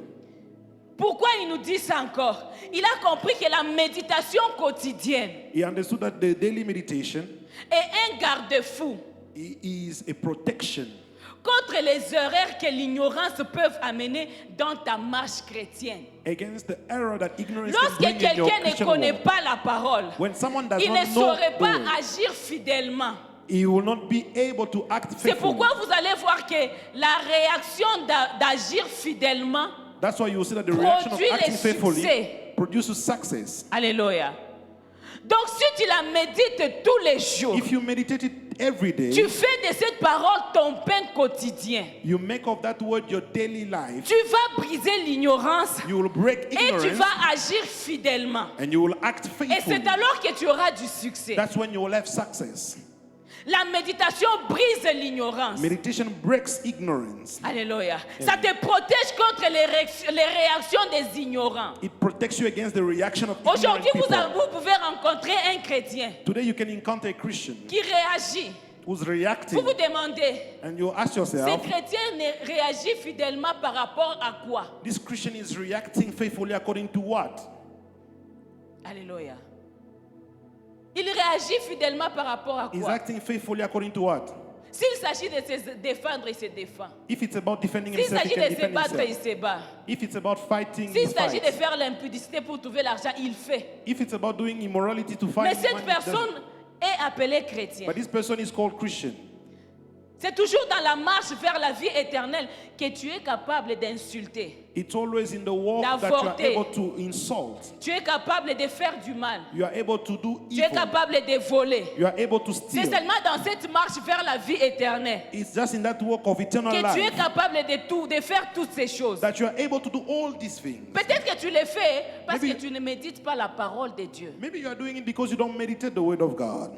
Pourquoi il nous dit ça encore? Il a compris que la méditation quotidienne He understood that the daily meditation est un garde-fou is a protection contre les erreurs que l'ignorance peut amener dans ta marche chrétienne. against the error that ignorance can Lorsque bring in your quelqu'un ne Christian connaît walk. pas la parole, When someone does il ne not know saurait the pas word, agir fidèlement. he will not be able to act C'est faithfully. pourquoi vous allez voir que la réaction d'agir fidèlement That's why you will see that the reaction of produit acting les faithfully succès. produces success. Alléluia. Donc si tu la médites tous les jours, If you meditate it every day, tu fais de cette parole ton pain quotidien. you make of that word your daily life, Tu vas briser l'ignorance you will break et tu ignorance vas agir fidèlement. and you will act Et faithfully. c'est alors que tu auras du succès. That's when you will have success. La méditation brise l'ignorance. Meditation breaks ignorance. Alléluia. Ça te protège contre les réactions des ignorants. It protects you against the reaction of ignorant Aujourd'hui, people. vous pouvez rencontrer un chrétien Today you can encounter a Christian qui réagit. who's Vous reacting vous demandez, and you ask ce yourself, chrétien réagit fidèlement par rapport à quoi? this Christian is reacting faithfully according to what? Alléluia. Il réagit fidèlement par rapport à He's quoi? acting faithfully according to what? S'il s'agit de se défendre, il se défend. If it's about defending S'il himself, he s'agit can de se defend battre, il himself. se bat. If it's about fighting, S'il he s'agit de fights. faire l'impudicité pour trouver l'argent, il fait. If it's about doing immorality to Mais fight, cette money, he does it. personne est appelée chrétien. But this person is called Christian. C'est toujours dans la marche vers la vie éternelle que tu es capable d'insulter. It's always in the walk that you are D'avorter. able to insult. Tu es capable de faire du mal. You are able to do Tu es evil. capable de voler. You are able to C'est steal. seulement dans cette marche vers la vie éternelle It's just in that walk of eternal que tu es life capable de faire toutes ces choses. that you are able to do all these things. Peut-être que tu les fais parce Maybe- que tu ne médites pas la parole de Dieu. Maybe you are doing it because you don't meditate the word of God.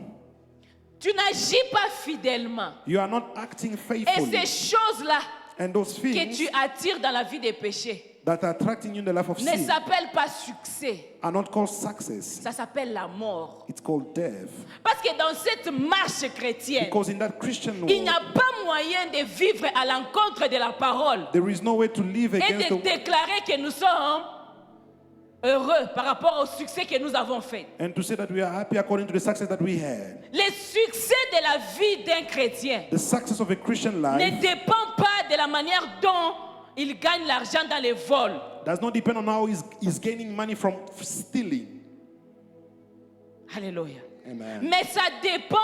Tu n'agis pas fidèlement. You are not acting Et faithfully. ces choses-là And those que things tu attires dans la vie des péchés that are attracting you in the life of ne sin s'appellent pas succès. are not called success. Ça s'appelle la mort. It's called death. Parce que dans cette marche chrétienne, Because in that Christian il n'y walk, a pas moyen de vivre à l'encontre de la parole there is no way to live et against de the déclarer que nous sommes heureux par rapport au succès que nous avons fait. and to say that we are happy according to the success that we had. Le succès de la vie d'un chrétien The success of a Christian ne life dépend pas de la manière dont il gagne l'argent dans les vols. does not depend on how he's gaining money from stealing. Alléluia. Amen. Mais ça dépend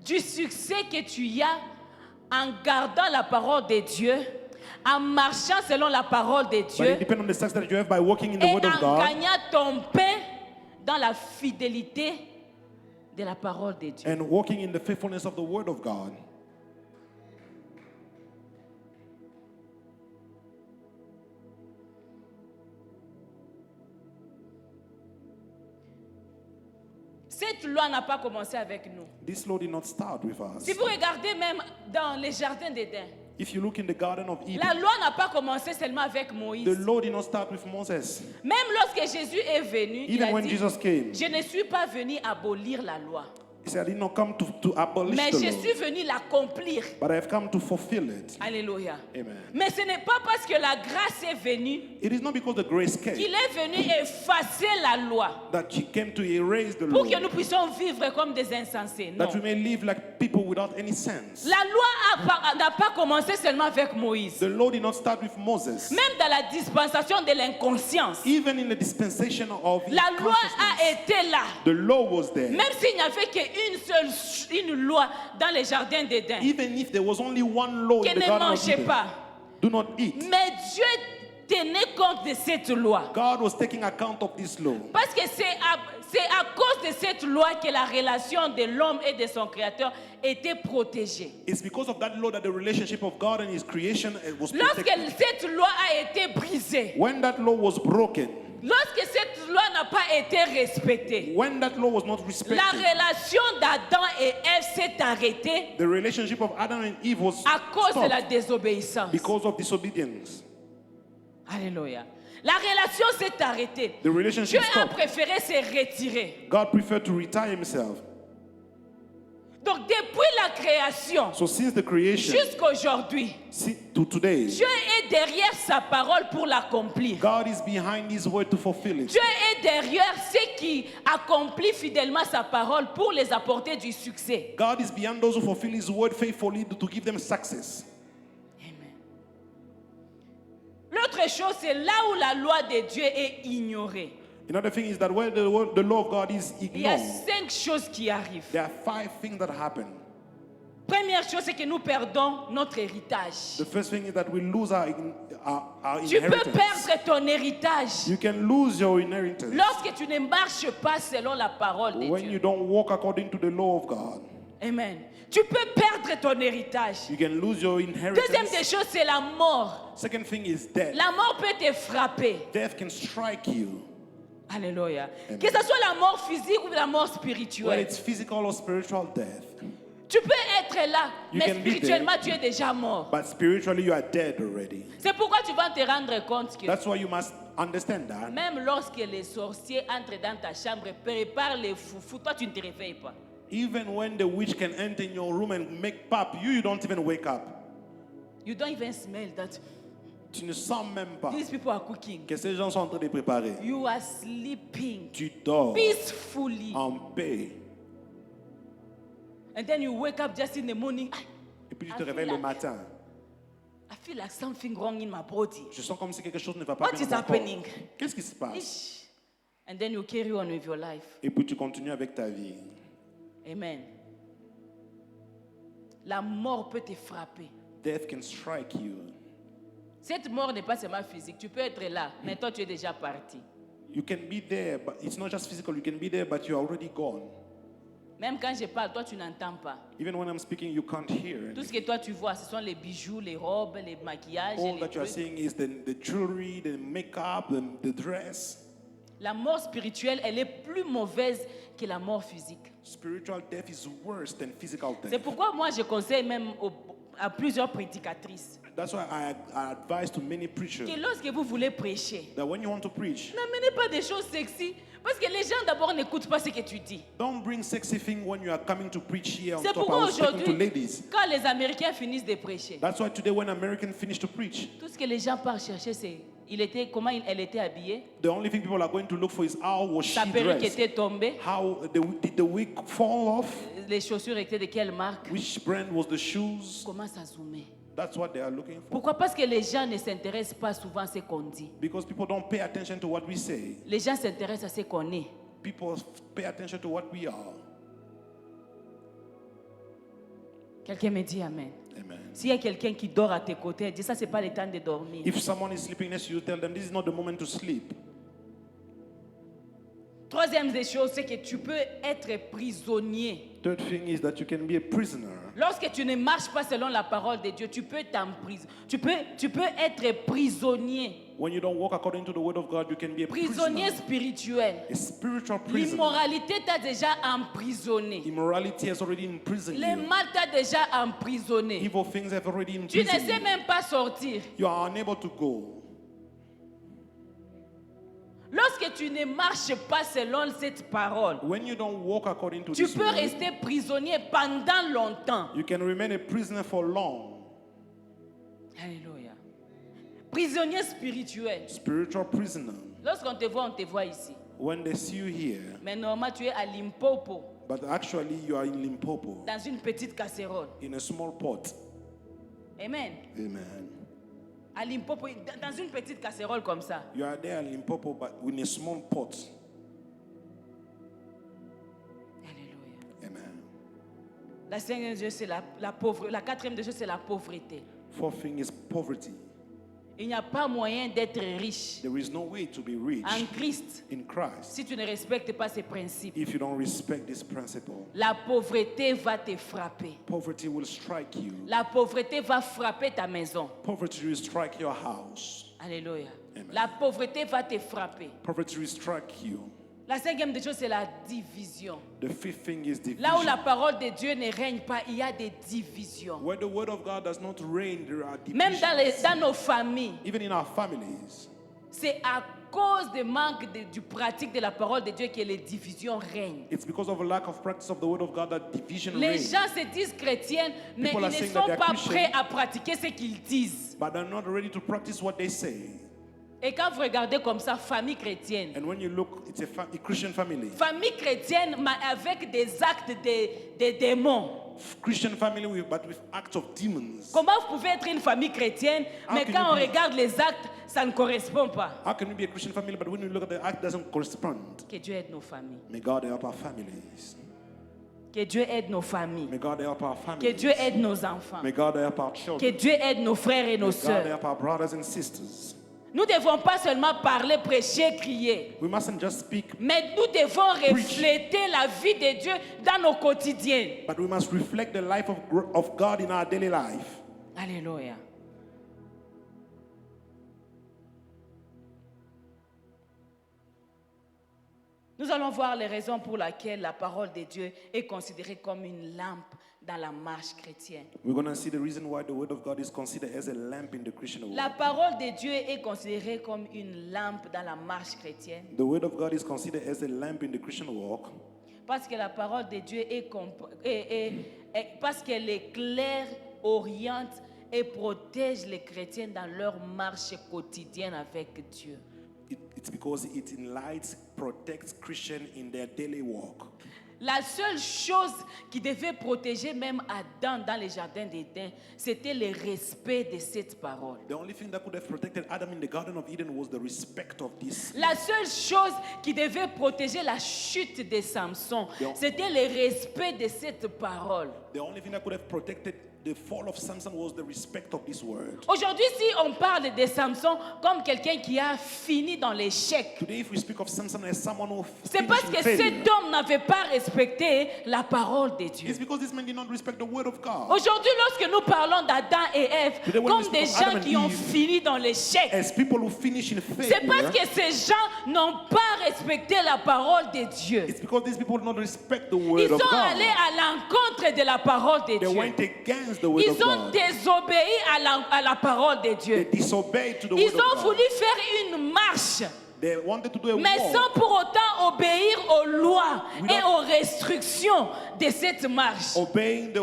du succès que tu as en gardant la parole de Dieu, en marchant selon la parole de But Dieu it depends on the success that you have by walking in the et word of en God gagnant ton pain dans la fidélité de la parole de Dieu. and walking in the faithfulness of the word of God. Cette loi n'a pas commencé avec nous. This law did not start with us. Si vous regardez même dans les jardins d'Éden, If you look in the Garden of Eden, la loi n'a pas commencé seulement avec Moïse. the law did not start with Moses. Même lorsque Jésus est venu, il Even a when dit, Jesus came, je ne suis pas venu abolir la loi, he said, I did not come to abolish mais the je law, suis venu l'accomplir. but I have come to fulfill it. Alléluia. Amen. Mais ce n'est pas parce que la grâce est venue It is not because the grace came qu'il est venu effacer la loi that she came to erase the pour law, que nous puissions vivre comme des insensés. Non. that we may live like people without any sense. La loi n'a pas commencé seulement avec Moïse. The law did not start with Moses. Même dans la dispensation de l'inconscience, Even in the dispensation of la loi a consciousness, été là. the law was there. Même s'il n'y avait qu'une loi dans les jardins d'Éden, Even if there was only one law qui in the ne Garden of mangeait Eden, pas. do not eat. Mais Dieu tenait compte de cette loi. God was taking account of this law. Parce que c'est à cause de cette loi que la relation de l'homme et de son créateur était protégée. It's because of that law that the relationship of God and His creation was Lorsque protected. cette loi a été brisée, When that law was broken, lorsque cette loi n'a pas été respectée, when that law was not la respected, relation d'Adam et Ève s'est arrêtée the relationship of Adam and Eve was à cause de la stopped désobéissance. because of disobedience. Alléluia. La relation s'est arrêtée. The relationship Dieu a stopped. préféré se retirer. God preferred to retire Himself. Donc depuis la création So since the creation jusqu'aujourd'hui, to today, Dieu est derrière sa parole pour l'accomplir. God is behind His word to fulfill it. Dieu est derrière ceux qui accomplissent fidèlement sa parole pour les apporter du succès. God is beyond those who fulfill His word faithfully to give them success. Amen. L'autre chose, c'est là où la loi de Dieu est ignorée. Another thing is that where the law of God is Il y a ignored, 5 choses qui arrivent. there are 5 things that happen. Première chose, c'est que nous perdons notre héritage. The first thing is that we lose our Tu peux inheritance. perdre ton héritage You can lose your inheritance lorsque tu ne marches pas selon la parole de when Dieu. you don't walk according to the law of God. Amen. Tu peux perdre ton héritage. You can lose your Deuxième des inheritance. choses, c'est la mort. Second thing is death. La mort peut te frapper. Death can strike you, Alléluia. Amen. Que ce soit la mort physique ou la mort whether spirituelle. it's physical or spiritual death. Tu peux être là, You mais can be spirituellement, there. tu es déjà mort. But spiritually, you are dead already. C'est pourquoi tu vas te rendre compte que That's why you must understand that. même lorsque les sorciers entrent dans ta chambre, préparent les foufous, toi, tu ne te réveilles pas. Even when the witch can enter in your room and make pap, you don't even wake up. You don't even smell that Tu ne sens même pas these people are cooking. que ces gens sont en train de préparer. You are sleeping Tu dors peacefully. en paix. And then you wake up just in the morning. Et puis tu I te feel réveilles le like- matin. I feel like something wrong in my body. Je sens comme si quelque chose ne va pas What bien is dans mon corps. happening? Qu'est-ce qui se passe? Ish. And then you carry on with your life. Et puis tu continues avec ta vie. Amen. La mort peut te frapper. Death can strike you. Cette mort n'est pas seulement physique. Tu peux être là, mais toi tu es déjà parti. You can be there, but it's not just physical. You can be there, but you're already gone. Même quand je parle, toi tu n'entends pas. Even when I'm speaking, you can't hear. Tout ce que toi tu vois, ce sont les bijoux, les robes, les maquillages. All les that you are trucs. seeing is the jewelry, the makeup, the dress. La mort spirituelle, elle est plus mauvaise que la mort physique. Spiritual death is worse than physical C'est death. pourquoi moi je conseille même à plusieurs prédicatrices That's why I advise to many preachers que lorsque vous voulez prêcher, that when you want to preach, n'amenez pas des choses sexy. Parce que les gens d'abord n'écoutent pas ce que tu dis. don't bring sexy thing when you are coming to preach here on C'est top. I pourquoi was speaking to aujourd'hui, ladies. quand les Américains finissent de prêcher, That's why today when Americans finish to preach, tout ce que les gens partent chercher, c'est elle était habillée, the only thing people are going to look for is how was she sa perruque dressed? était tombée, How did the wig fall off? les chaussures étaient de quelle marque, Which brand was the shoes? commence à zoomer. That's what they are looking for. Pourquoi? Parce que les gens ne s'intéressent pas souvent à ce qu'on dit. Because people don't pay attention to what we say. Les gens s'intéressent à ce qu'on est. People pay attention to what we are. Quelqu'un me dit Amen. Amen. S'il y a quelqu'un qui dort à tes côtés, dis ça, c'est pas le temps de dormir. If someone is sleeping next to you, tell them this is not the moment to sleep. Troisième des choses, c'est que tu peux être prisonnier. Third thing is that you can be a prisoner. Lorsque tu ne marches pas selon la parole de Dieu, tu peux être prisonnier. When you don't walk according to the word of God, you can be a Prisonnier prisoner. spirituel. A spiritual prisoner. L'immoralité t'a déjà emprisonné. Immorality has already imprisoned Le you. mal t'a déjà emprisonné. Evil things have already Tu ne imprisoned sais you. même pas sortir. You are unable to go. Lorsque tu ne marches pas selon cette parole, When you don't walk according to tu this peux word, rester prisonnier pendant longtemps. you can remain a prisoner for long. Alléluia. Prisonnier spirituel. Spiritual prisoner. Lorsqu'on on te voit ici. When they see you here, Mais normalement, tu es à Limpopo, but actually you are in Limpopo, dans une petite casserole. in a small pot. Amen. Amen. À Limpopo, dans une petite casserole comme ça. You are there in Limpopo, but in a small pot. Alléluia. Amen. La cinquième des choses, c'est la pauvreté. La quatrième des choses, c'est la pauvreté. Fourth thing is poverty. Il n'y a pas moyen d'être riche There is no way to be rich en Christ in Christ si tu ne respectes pas ces principes. if you don't respect this principle. La pauvreté va te frapper. Poverty will strike you. La pauvreté va frapper ta maison. Poverty will strike your house. Alléluia. Amen. La pauvreté va te frapper. Poverty will strike you. La cinquième des choses, c'est la division. The fifth thing is division. Là où la parole de Dieu ne règne pas, il y a des divisions. Where the word of God does not reign, there are Même divisions. dans nos familles, Even in our families. c'est à cause du manque du pratique de la parole de Dieu que les divisions règnent. It's because of a lack of practice of the word of God that division Les reigns. gens se disent chrétiens, mais People ils are ne saying sont that they are pas Christian. prêts à pratiquer ce qu'ils disent. But they're not ready to practice what they say. Et quand vous regardez comme ça, famille chrétienne, And when you look, it's a Christian family. famille chrétienne mais avec des actes de démons. Christian family, but with acts of demons. Comment vous pouvez être une famille chrétienne, mais can quand on you be- regarde les actes, ça ne correspond pas. How can we be a Christian family, but when you look at the act, doesn't correspond? Que Dieu aide nos familles. May God help our families. Que Dieu aide nos familles. May God help our Que families. Dieu aide nos enfants. May God help our Que children. Dieu aide nos frères et nos May God sœurs. help our brothers and sisters. Nous ne devons pas seulement parler, prêcher, crier, We mustn't just speak, mais nous devons refléter la vie de Dieu dans nos quotidiens. but we must reflect the life of God in our daily life. Alléluia. Nous allons voir les raisons pour lesquelles la parole de Dieu est considérée comme une lampe dans la marche chrétienne. We're going to see the reason why the word of God is considered as a lamp in the Christian La walk. parole de Dieu est considérée comme une lampe dans la marche chrétienne The word of God is considered as a lamp in the Christian walk parce que la parole de Dieu parce qu'elle éclaire, oriente et protège les chrétiens dans leur marche quotidienne avec Dieu. It's because it enlightens, protects Christians in their daily walk. La seule chose qui devait protéger même Adam dans le jardin d'Éden, c'était le respect de cette parole. The only thing that could have protected Adam in the Garden of Eden was the respect of this. La seule chose qui devait protéger la chute de Samson, c'était le respect de cette parole. The only thing that could have protected the fall of Samson was the respect of this word. Aujourd'hui, si on parle de Samson comme quelqu'un qui a fini dans l'échec, Today, if we speak of Samson as someone who c'est parce finished que in failure, cet homme n'avait pas respecté la parole de Dieu. it's because this man did not respect the word of God. Aujourd'hui, lorsque nous parlons d'Adam et Ève Today, when we comme des speak of Adam gens and qui ont Eve, fini dans l'échec, As people who finish in c'est parce failure, que ces gens n'ont pas respecté la parole de Dieu. it's because these people do not respect the word Ils of sont allés God. à l'encontre de la parole de They Dieu. went against the word of Ils ont God. désobéi à la parole de They Dieu. disobeyed to the Ils word ont of voulu God. faire une marche, They wanted to do a mais walk sans pour autant obéir aux lois Without- et aux restrictions de cette marche. obeying the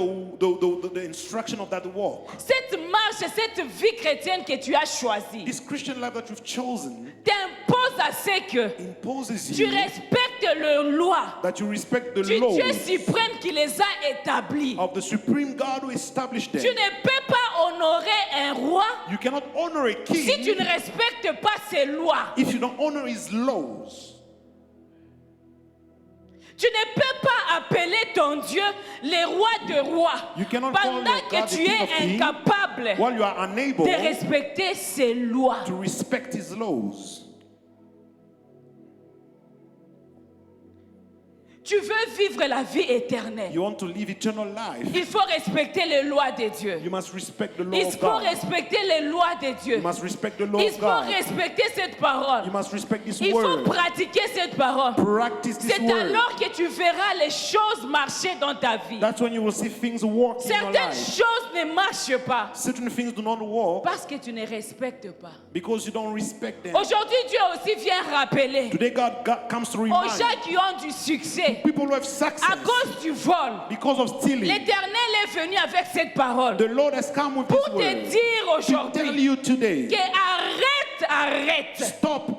instruction of that walk. Cette marche, cette vie chrétienne que tu as choisie, This Christian life that you've chosen t'impose à ce que imposes tu you respectes les lois. that you respect the Dieu laws suprême qui les a établis. of the supreme God who established Tu them. ne peux pas honorer un roi You cannot honor a si tu king ne respectes pas ses lois. if you don't honor his laws. Tu ne peux pas appeler ton Dieu le roi de rois You cannot call pendant your God que the tu King of es Kings incapable while you are unable de respecter ses lois. to respect his laws. Tu veux vivre la vie éternelle. You want to live eternal life. Il faut respecter les lois de Dieu. You must respect the law Il of faut God. respecter les lois de Dieu. You must respect the law Il of faut God. respecter cette parole. You must respect this Il faut word. pratiquer cette parole. Practice this C'est word. alors que tu verras les choses marcher dans ta vie. That's when you will see things work in your Certaines life. choses ne marchent pas Certain things do not work parce que tu ne respectes pas. because you don't respect them. Aujourd'hui, Dieu aussi vient rappeler Today God comes to aux remind gens qui ont du succès people who have à success cause du vol. because of stealing. L'Éternel est venu avec cette parole The Lord has come with pour His te word dire to tell aujourd'hui you today, que arrête. stop.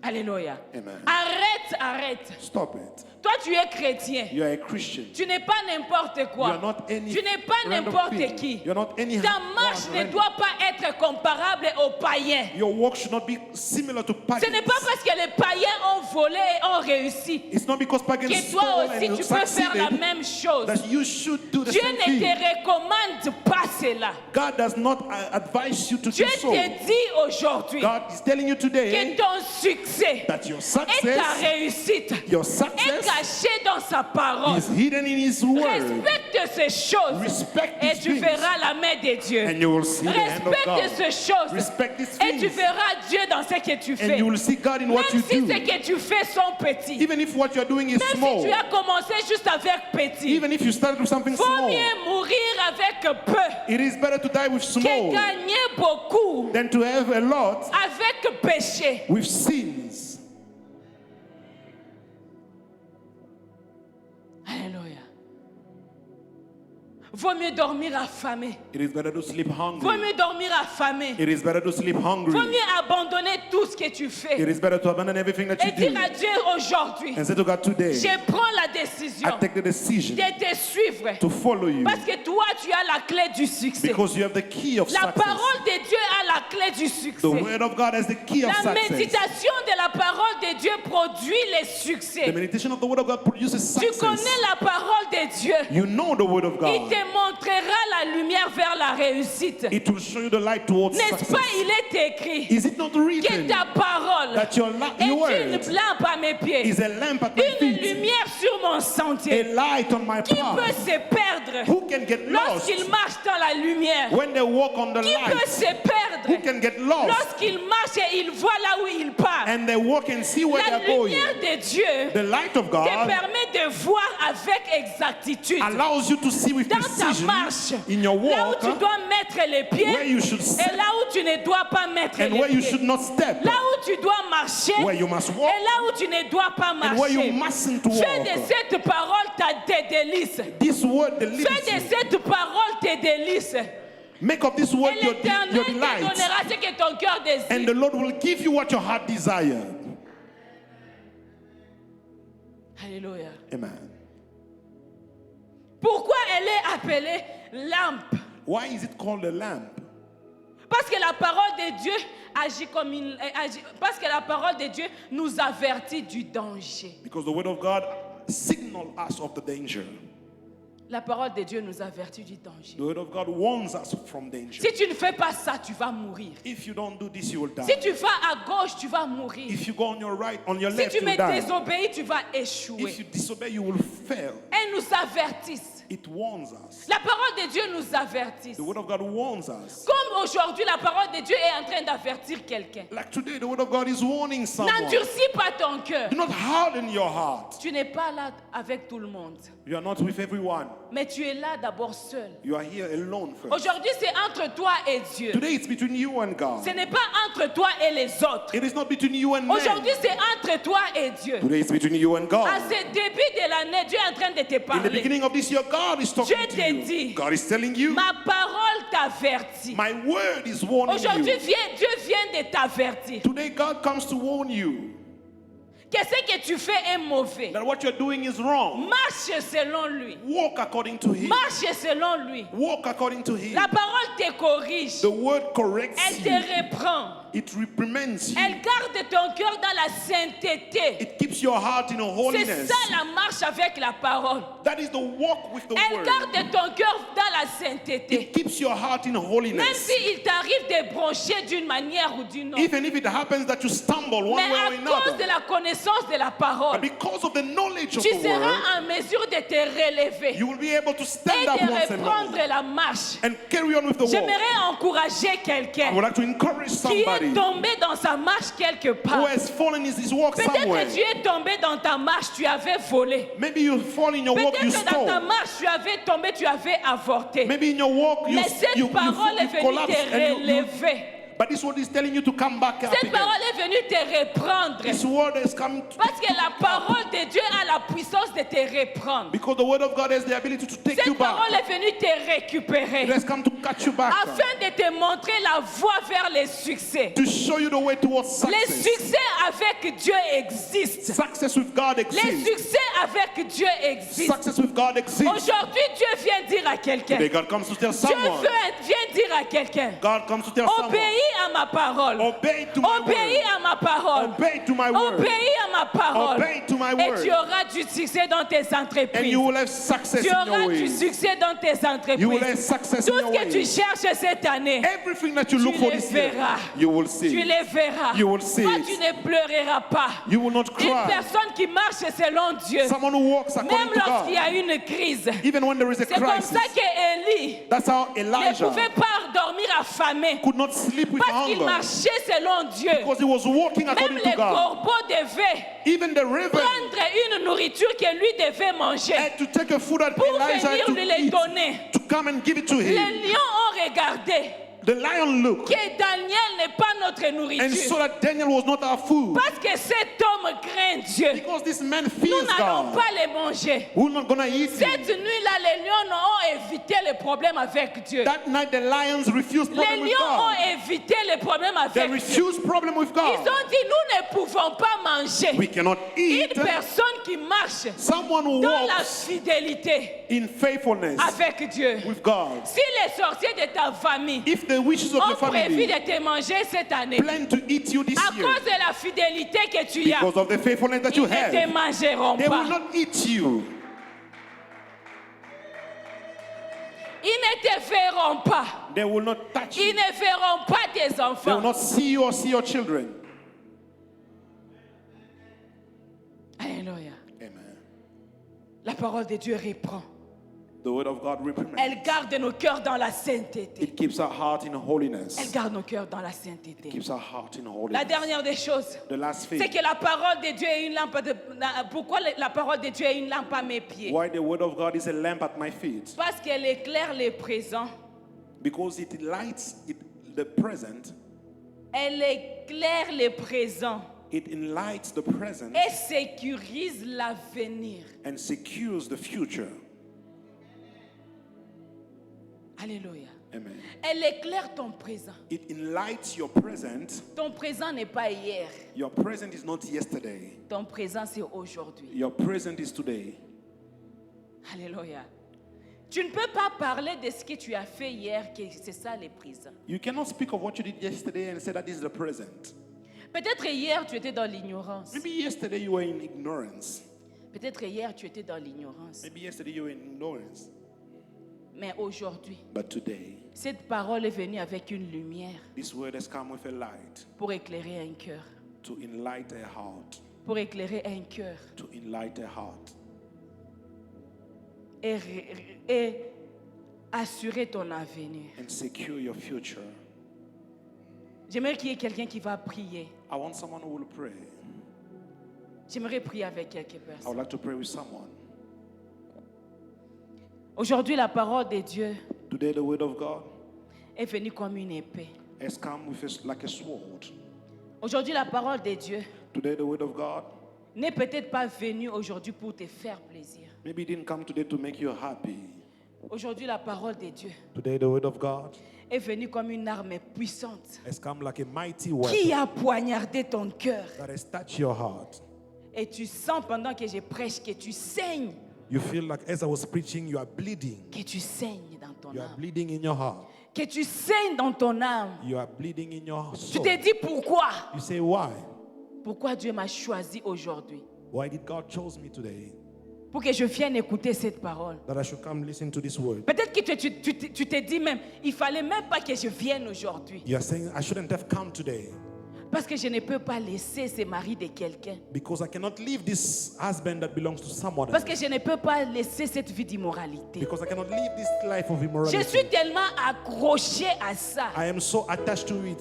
Alléluia. Amen. Arrête. Stop it. Toi, tu es chrétien. You are a Christian. Tu n'es pas n'importe You quoi. are not any Tu n'es pas random n'importe thing. qui. You are not any Ta marche ne random. doit pas être comparable aux païens. Your work should not be similar to Ce n'est pas pagans. parce que les païens ont volé et ont réussi It's not because pagans que toi stole aussi and tu peux faire la succeeded même chose. that you should do the Dieu same ne thing. te recommande pas cela. God does not advise you to Dieu do so. te dit aujourd'hui God is telling you today que ton succès that your et ta success, réussite your est success cachée dans sa parole. is hidden in His word. Respecte ces choses Respect et these tu things. verras la main de Dieu. And you will see the hand of Respecte God. ces choses Respect these et tu things. verras Dieu dans ce que tu And fais. you will see God in Même what you si do. ce que tu fais sont petits. Even if what you are doing is Même si small. tu as commencé juste avec petit. Even if you started with something Vaut small. mieux mourir avec peu It is better to die with que small gagner beaucoup than to have a lot avec péché. with sins. Alléluia. Vaut mieux dormir affamé. It is better to sleep Vaut hungry. mieux dormir affamé. It is better to sleep hungry. Vaut mieux abandonner tout ce que tu It fais is better to abandon everything that et you dire do à Dieu aujourd'hui, and say to God today, je prends la I décision take the decision de te suivre to follow you parce que toi tu as la clé du succès. because you have the key of La success. parole de Dieu a la clé du The succès. word of God has the key of La success. méditation de la parole de Dieu produit les The succès. meditation of the word of God produces Tu success. connais la parole de Dieu. You know the word of Il God. te montrera la lumière vers la réussite. It will show you the light towards N'est-ce success. pas, il est écrit Is it not que written ta parole that your est word une lampe à mes pieds, is a lamp at my une feet, lumière sur mon a sentier? light on my Qui peut path? se perdre Who can get lost lorsqu'il marche dans la lumière? when they walk on the Qui peut light? se Who perdre can get lost lorsqu'il marche et il voit là où il part? and they walk and see where La they're going? lumière de Dieu The light of te God permet de voir avec exactitude allows you to see with dans ta precision marche, in your là où walk tu dois mettre les pieds where you should et step là où tu ne dois pas mettre and les where you pieds. should not step, Là où tu dois marcher where you must et walk là où tu ne dois pas and where you marcher. mustn't Fais de walk. cette parole tes délices. This word Fais delivers de you. cette parole tes délices. Make of this word Et your l'Éternel te delight, donnera ce que ton cœur and désire. the Lord will give you what your heart desired. Alléluia. Amen. Pourquoi elle est appelée lampe? Why is it called a lamp? Parce que la parole de Dieu agit comme parce que la parole de Dieu nous avertit du danger. Because the word of God signals us of the danger. La parole de Dieu nous avertit du danger. The word of God warns us from danger. Si tu ne fais pas ça, tu vas mourir. If you don't do this, you will die. Si tu vas à gauche, tu vas mourir. If you go on your right, on your Si left, tu you me will die. désobéis, tu vas If échouer. you disobey, you will fail. Elle nous avertit. It warns us. La parole de Dieu nous avertit. The word of God warns us. Comme aujourd'hui, la parole de Dieu est en train d'avertir quelqu'un. Like today, the word of God is warning someone. N'endurcis pas ton cœur. Do not harden your heart. Tu n'es pas là avec tout le monde, You are not with everyone. mais tu es là d'abord seul. You are here alone first. Aujourd'hui, c'est entre toi et Dieu. Today, it's between you and God. Ce n'est pas entre toi et les autres. It is not between you and man. Aujourd'hui, c'est entre toi et Dieu. Today, it's between you and God. À ce début de l'année, Dieu est en train de te In the parler. beginning of this year, God is talking Dieu to te you. dit, God is telling you, ma parole t'avertit. my word is warning Aujourd'hui, you. Dieu vient de t'avertir Today, God comes to warn you que ce que tu fais est mauvais. that what you're doing is wrong. Marche selon lui. Walk according to Him. Marche selon lui. Walk according to Him. La parole te corrige. The word corrects Elle te you. reprend. It reprimands you. Elle garde ton cœur dans la sainteté. It keeps your heart in C'est holiness. ça la marche avec la parole. That is the walk with the Elle word. garde ton cœur dans la sainteté. It keeps your heart in Même holiness. s'il t'arrive de broncher d'une manière ou d'une autre. Even if it happens that you stumble one Mais way or à cause de another, la connaissance connaissance de la parole, But because of the knowledge of tu the seras word, en mesure de te relever you will be able to et stand up de once and reprendre more la marche. and carry on with the walk. J'aimerais encourager I quelqu'un would like to encourage qui est somebody tombé dans sa marche quelque who part. has fallen in his walk Peut-être somewhere. que tu es tombé dans ta marche, tu avais volé. Maybe you fall in your walk, you Peut-être que dans ta stole. marche, tu avais tombé, tu avais avorté. Maybe in your walk, Mais cette parole est venue collapsed te and relever. but this word is telling you to come back up Cette again. parole est venue te reprendre. This word is coming to Parce que la parole de Dieu a la puissance de te reprendre. because the word of God has the ability to take you Cette parole back. est venue te récupérer It has come to catch you back, afin de te montrer la voie vers le succès. to show you the way towards Le success. succès avec Dieu existe. Success with God Le exists. succès avec Dieu existe. Success with God exists. Aujourd'hui, Dieu vient dire à quelqu'un. Today God comes to tell Dieu someone. vient dire à quelqu'un. God comes to tell someone. Obéis à ma parole. Obey to my Obéis word. à ma parole. Obey to my word. Obéis à ma parole. Obey to my Et word. tu auras du succès dans tes And entreprises. you will have success Tu in auras your du ways. succès dans tes You will have entreprises. success Tout in your ce que tu ways. cherches cette année, Everything that you tu look for les this year, verras. you will tu see. les verras. You will see Toi, it. tu ne pleureras pas. You will not Une cry. personne qui marche selon Dieu, Someone who walks according même to lorsqu'il y God, a une crise, even when there is a c'est comme crisis. ça qu'Élie That's how ne Elijah pouvait pas dormir affamé could not sleep with parce qu'il hunger marchait selon Dieu. because he was walking Même according les to God. corbeaux devaient Even the raven prendre une nourriture que lui devait manger had to take a food that pour Elijah had venir to lui les eat donner. to come and give it to Les him. lions ont regardé The lion looked que Daniel n'est pas notre and nourriture. saw that Daniel was not our food Parce que cet homme craint Dieu. because this man Nous fears n'allons God. pas les manger. We're not gonna eat Cette him. nuit-là, les lions ont évité les problèmes avec Dieu. That night the lions refused Les problem with lions God. ont évité les problèmes They avec Dieu. refused problem with Ils God. ont dit, nous ne pouvons pas manger. We cannot Une eat personne qui marche someone who dans la walks fidélité in faithfulness avec Dieu. with God. Si les sorciers de ta famille If the wishes of ont your prévu family de te manger cette année, plan to eat you this à year cause de la fidélité que tu as, because of the faithfulness that ils you ne te have, mangeront they will pas. not eat you. Ils ne te verront pas. They will not touch Ils you. ne verront pas tes They will enfants. not see you or see your children. Alléluia. Amen. La parole de Dieu reprend. The word of God reprimands. Elle garde nos cœurs dans la sainteté. It keeps our heart in Elle holiness. garde nos cœurs dans la sainteté. Keeps our heart in La holiness. dernière des choses, The last c'est thing. que la parole de Dieu est une lampe. Pourquoi la parole de Dieu est une lampe à mes pieds? Why the word of God is a lamp at my feet? Parce qu'elle éclaire les présents. Because it lights the present. Elle éclaire les présents It enlightens the present et sécurise l'avenir. and secures the future. Alléluia. Amen. Elle éclaire ton présent. It enlightens your present. Ton présent n'est pas hier. Your present is not yesterday. Ton présent, c'est aujourd'hui. Your present is today. Alléluia. Tu ne peux pas parler de ce que tu as fait hier, que c'est ça les présents. You cannot speak of what you did yesterday and say that is the present. Peut-être hier, tu étais dans l'ignorance. Maybe yesterday you were in ignorance. Peut-être hier, tu étais dans l'ignorance. Maybe yesterday you were in ignorance. Mais aujourd'hui, But today, cette parole est venue avec une lumière this word has come with a light pour éclairer un cœur. to enlight a heart. Pour éclairer un cœur. To enlight a heart. Et assurer ton avenir. And secure your future. J'aimerais qu'il y ait quelqu'un qui va prier. I want someone who will pray. J'aimerais prier avec quelques I would personnes. like to pray with someone. Aujourd'hui, la parole de Dieu Today the word of God est venue comme une épée. has come with like a sword. Aujourd'hui, la parole de Dieu Today the word of God n'est peut-être pas venue aujourd'hui pour te faire plaisir. maybe it didn't come today to make you happy. Aujourd'hui, la parole de Dieu Today the word of God est venue comme une arme puissante has come like a mighty qui weapon a poignardé ton cœur. that has touched your heart. Et tu sens pendant que je prêche que tu saignes, You feel like as I was preaching, you are bleeding. que tu saignes dans ton You are âme. bleeding in your heart. Que tu saignes dans ton âme. You are bleeding in your Tu soul. te dis pourquoi? You say, why? Pourquoi Dieu m'a choisi aujourd'hui? Why did God chose me today? Pour que je vienne écouter cette parole. That I should come listen to this word. Peut-être que tu te dis même, il fallait même pas que je vienne aujourd'hui. You are saying, I shouldn't have come today. Parce que je ne peux pas laisser ce mari de quelqu'un. Because I cannot leave this husband that belongs to someone Parce else. que je ne peux pas laisser cette vie d'immoralité. Because I cannot live this life of Je immorality. suis tellement accroché à ça. I am so attached to it.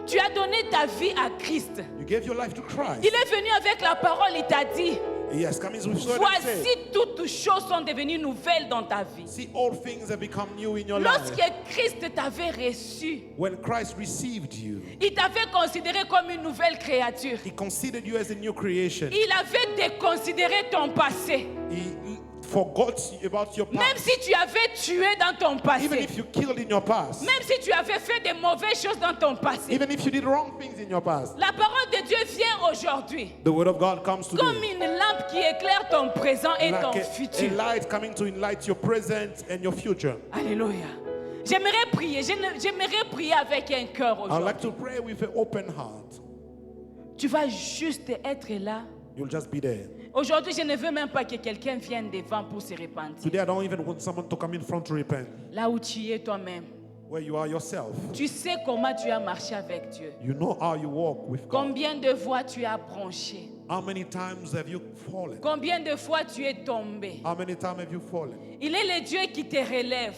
Tu as donné ta vie à Christ. You gave your life to Il Christ. est venu avec la parole, il t'a dit, Yes, come in with word and say, voici toutes choses sont devenues nouvelles dans ta vie. see, all things have become new in your life. Lorsque Christ t'avait reçu, When Christ received you, il t'avait considéré comme une nouvelle créature. he considered you as a new creation. Il avait déconsidéré ton passé. He forgot about your Même past. si tu avais tué dans ton Even passé. if you killed in your past. Même si tu avais fait de mauvaises choses dans ton passé. Even if you did wrong things in your past. La parole de Dieu vient aujourd'hui The word of God comes comme today. une lampe qui éclaire ton présent et ton Like a futur. light coming to enlighten your present and your future. Alléluia. J'aimerais prier. J'aimerais prier avec un cœur I'd aujourd'hui. like to pray with an open heart. Tu vas juste être là. You'll just be there. Aujourd'hui, je ne veux même pas que quelqu'un vienne devant pour se repentir. Today, I don't even want someone to come in front to repent. Là où tu es toi-même. Where you are yourself. Tu sais comment tu as marché avec Dieu. You know how you walk with God. Combien de fois tu as bronché. How many times have you fallen? Combien de fois tu es tombé. How many times have you fallen? Il est le Dieu qui te relève.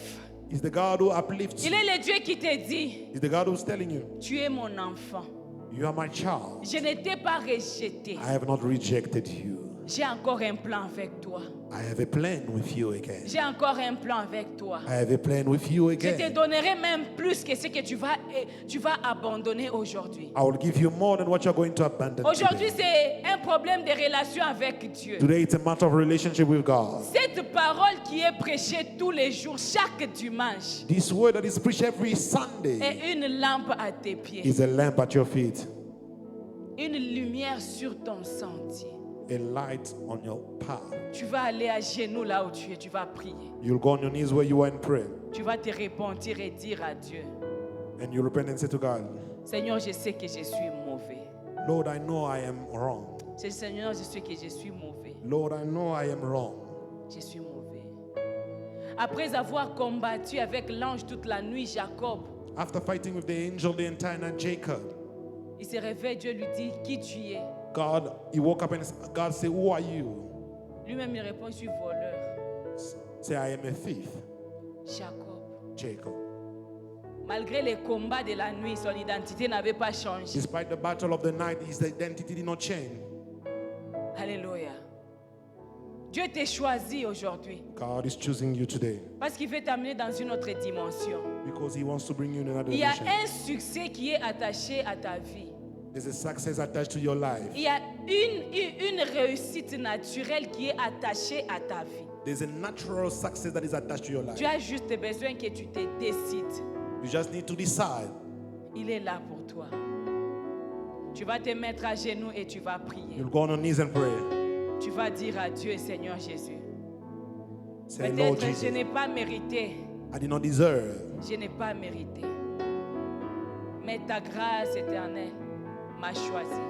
Is the God who uplifts Il you. est le Dieu qui te dit, Is the God who's telling you, tu es mon enfant. you are my child. Je ne t'ai pas rejeté. I have not rejected you. J'ai encore un plan avec toi. I have a plan with you again. J'ai encore un plan avec toi. I have a plan with you Je te again. donnerai même plus que ce que tu vas abandonner aujourd'hui. I will give you more than what you're going to abandon Aujourd'hui, today. c'est un problème de relation avec Dieu. Today it's a matter of relationship with God. Cette parole qui est prêchée tous les jours, chaque dimanche, This word that is preached every Sunday est une lampe à tes pieds. is a lamp at your feet, Une lumière sur ton sentier. a light on your path. Tu vas aller à genoux là où tu es, tu vas prier. You'll go on your knees where you are and pray. Tu vas te repentir et dire à Dieu, And you repent and say to God, Seigneur, je sais que je suis mauvais. Lord, I know I am wrong. Seigneur, je sais que je suis mauvais. Lord, I know I am wrong. Je suis mauvais. Après avoir combattu avec l'ange toute la nuit, Jacob, After fighting with the angel the entire night, Jacob, il se réveille, Dieu lui dit, qui tu es? God, he woke up and God said, who are you? Lui-même, il répond, je suis voleur. Say, I am a thief, Jacob. Jacob. Malgré les combats de la nuit, son identité n'avait pas changé. Despite the battle of the night, his identity did not change. Alléluia. Dieu t'a choisi aujourd'hui God is choosing you today parce qu'il veut t'amener dans une autre dimension. because he wants to bring you in another Il y a dimension. un succès qui est attaché à ta vie. There's a success attached to your life. Il y a une réussite naturelle qui est attachée à ta vie. There's a natural success that is attached to your life. Tu as juste besoin que tu te décides. You just need to decide. Il est là pour toi. Tu vas te mettre à genoux et tu vas prier. You'll go on your knees and pray. Tu vas dire à Dieu, Seigneur Jésus, Say, Lord peut-être je Jesus, n'ai pas mérité. I did not deserve, Je n'ai pas mérité. Mais ta grâce éternelle m'a choisi.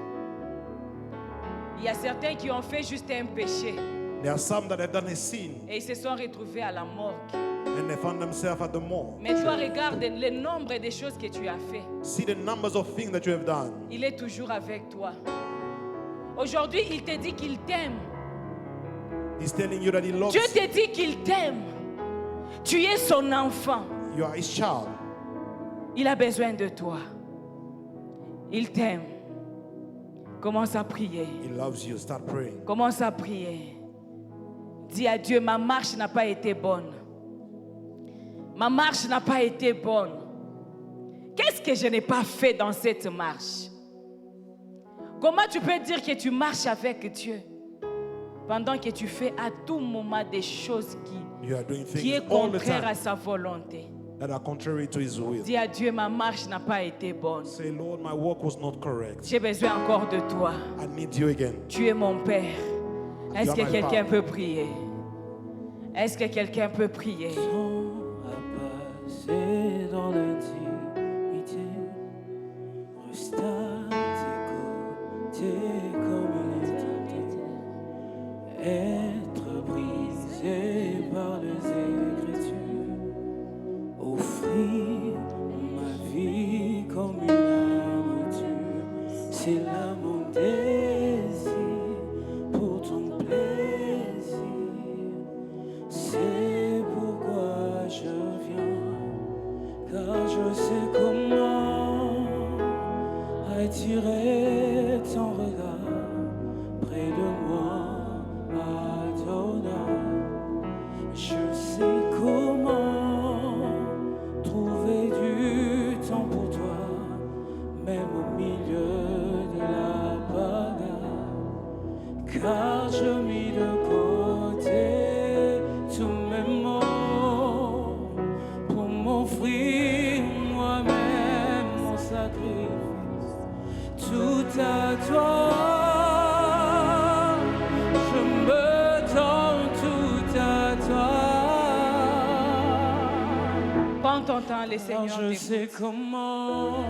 Il y a certains qui ont fait juste un péché there are some that have done a sin et ils se sont retrouvés à la morgue. and they found themselves at the morgue. Mais toi, regarde le nombre de choses que tu as fait. See the numbers of things that you have done. Il est toujours avec toi. Aujourd'hui, il te dit qu'il t'aime. He's telling you that he loves Dieu you. te dit qu'il t'aime. Tu es son enfant. You are his child. Il a besoin de toi. Il t'aime. Commence à prier. He loves you. Start praying. Commence à prier. Dis à Dieu, ma marche n'a pas été bonne. Ma marche n'a pas été bonne. Qu'est-ce que je n'ai pas fait dans cette marche? Comment tu peux dire que tu marches avec Dieu pendant que tu fais à tout moment des choses You are doing qui things est all the contraire à time sa volonté? that are contrary to his will. Dis à Dieu, ma marche n'a pas été bonne. Say, Lord, my work was not correct. J'ai besoin encore de toi. I need you again. Tu es mon Père. Est-ce que my quelqu'un Father. peut prier? Est-ce que quelqu'un peut prier? À passer dans l'intimité, reste à tes côtés comme une éternité, être brisé par les Écritures, offrir ma vie comme une armature, là mon désir pour ton plaisir. C'est pourquoi je viens, car je sais comment attirer ton regard près de moi, Adonai. Je sais comment trouver du temps pour toi, même au milieu de la bagarre, car je mis de côté tous mes maux pour m'offrir moi-même mon sacrifice, tout à toi. Je me donne tout à toi. Prends ton temps, les Car seigneurs je sais t'écoutent. comment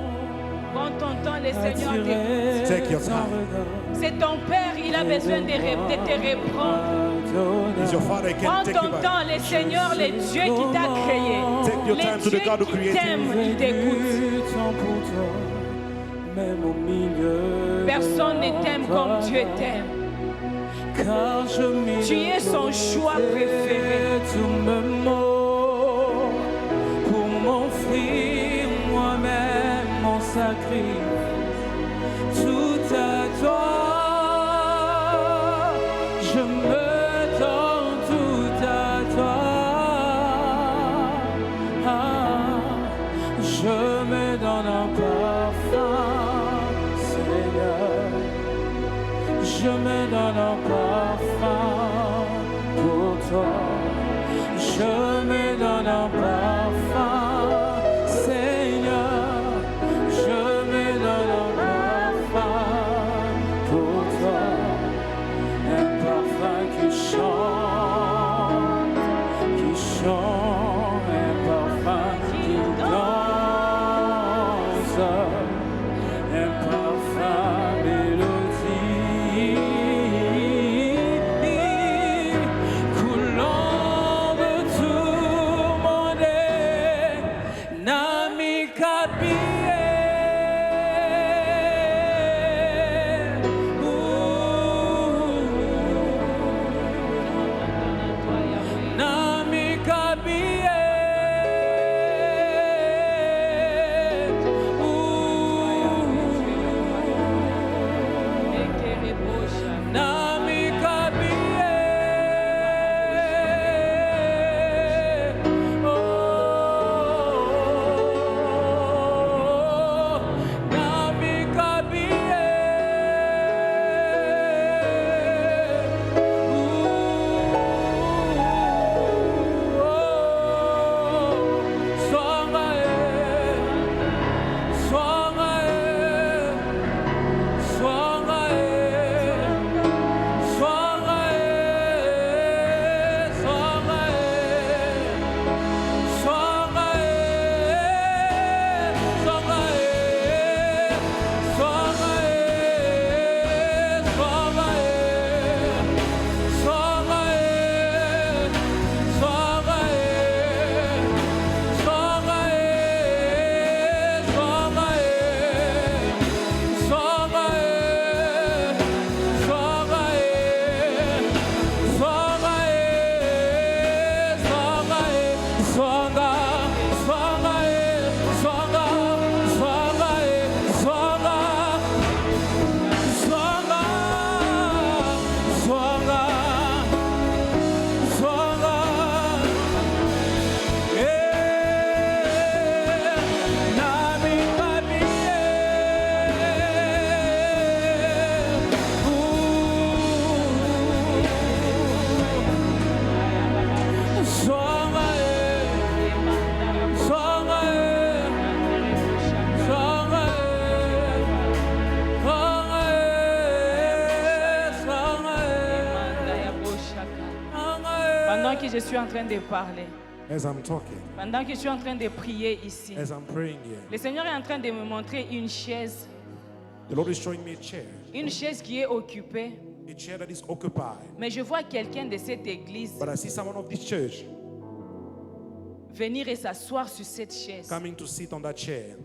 Prends ton temps, les seigneurs t'écoutent. attirer Take your ton time. regard. C'est ton père, il a besoin de te reprendre. Is your father Prends can take ton you back. temps, les seigneurs, les dieux qui t'a créé. Take your Les time to dieux the God who qui created you. t'aiment, ils t'écoutent. Du temps pour toi, même au milieu de Personne la ne t'aime comme Dieu bagarre. t'aime. Car je mis Tu de es son choix côté préféré. tous mes maux pour m'offrir moi-même mon sacrifice, tout à toi. Je me donne tout à toi. Je me donne un parfum, Seigneur. Je me donne un parfum pour toi. Je me donne un parfum, Seigneur. Je me donne un parfum pour toi. Un parfum qui chante, un parfum qui danse, un parfum mélodie, coulant de tout mon âme, Nami Pendant que je suis en train de parler, As I'm talking, pendant que je suis en train de prier ici, as I'm praying here, le Seigneur est en train de me montrer une chaise the Lord is showing me une chaise qui est occupée. a chair that is occupied. Mais je vois quelqu'un de cette église But I see someone of this church venir et s'asseoir sur cette chaise. coming to sit on that chair.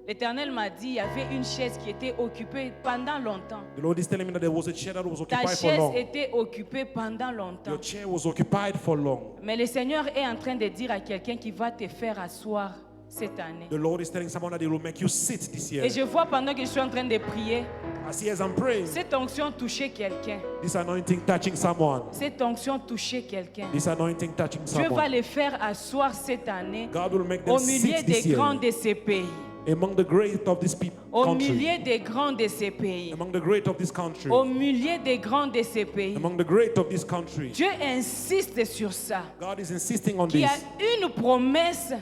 L'Éternel m'a dit, il y avait une chaise qui était occupée pendant longtemps. The Lord is telling me that there was a chair that was Ta occupied for chaise long. était occupée pendant longtemps. Your chair was occupied for long. Mais le Seigneur est en train de dire à quelqu'un qui va te faire asseoir cette année. The Lord is telling someone that He will make you sit this year. Et je vois pendant que je suis en train de prier, I see as I'm praying, cette onction touchait quelqu'un. this anointing touching someone. Cette onction touchait quelqu'un. This anointing touching Dieu va someone. les faire asseoir cette année God will make them au milieu sit des this year grands de ces pays. among the great of this Au country. milieu des grands de ces pays. Among the great of this country. Au milieu des grands de ces pays. Among the great of this country. Dieu insiste sur ça. God is insisting on Qu'il y a this. une promesse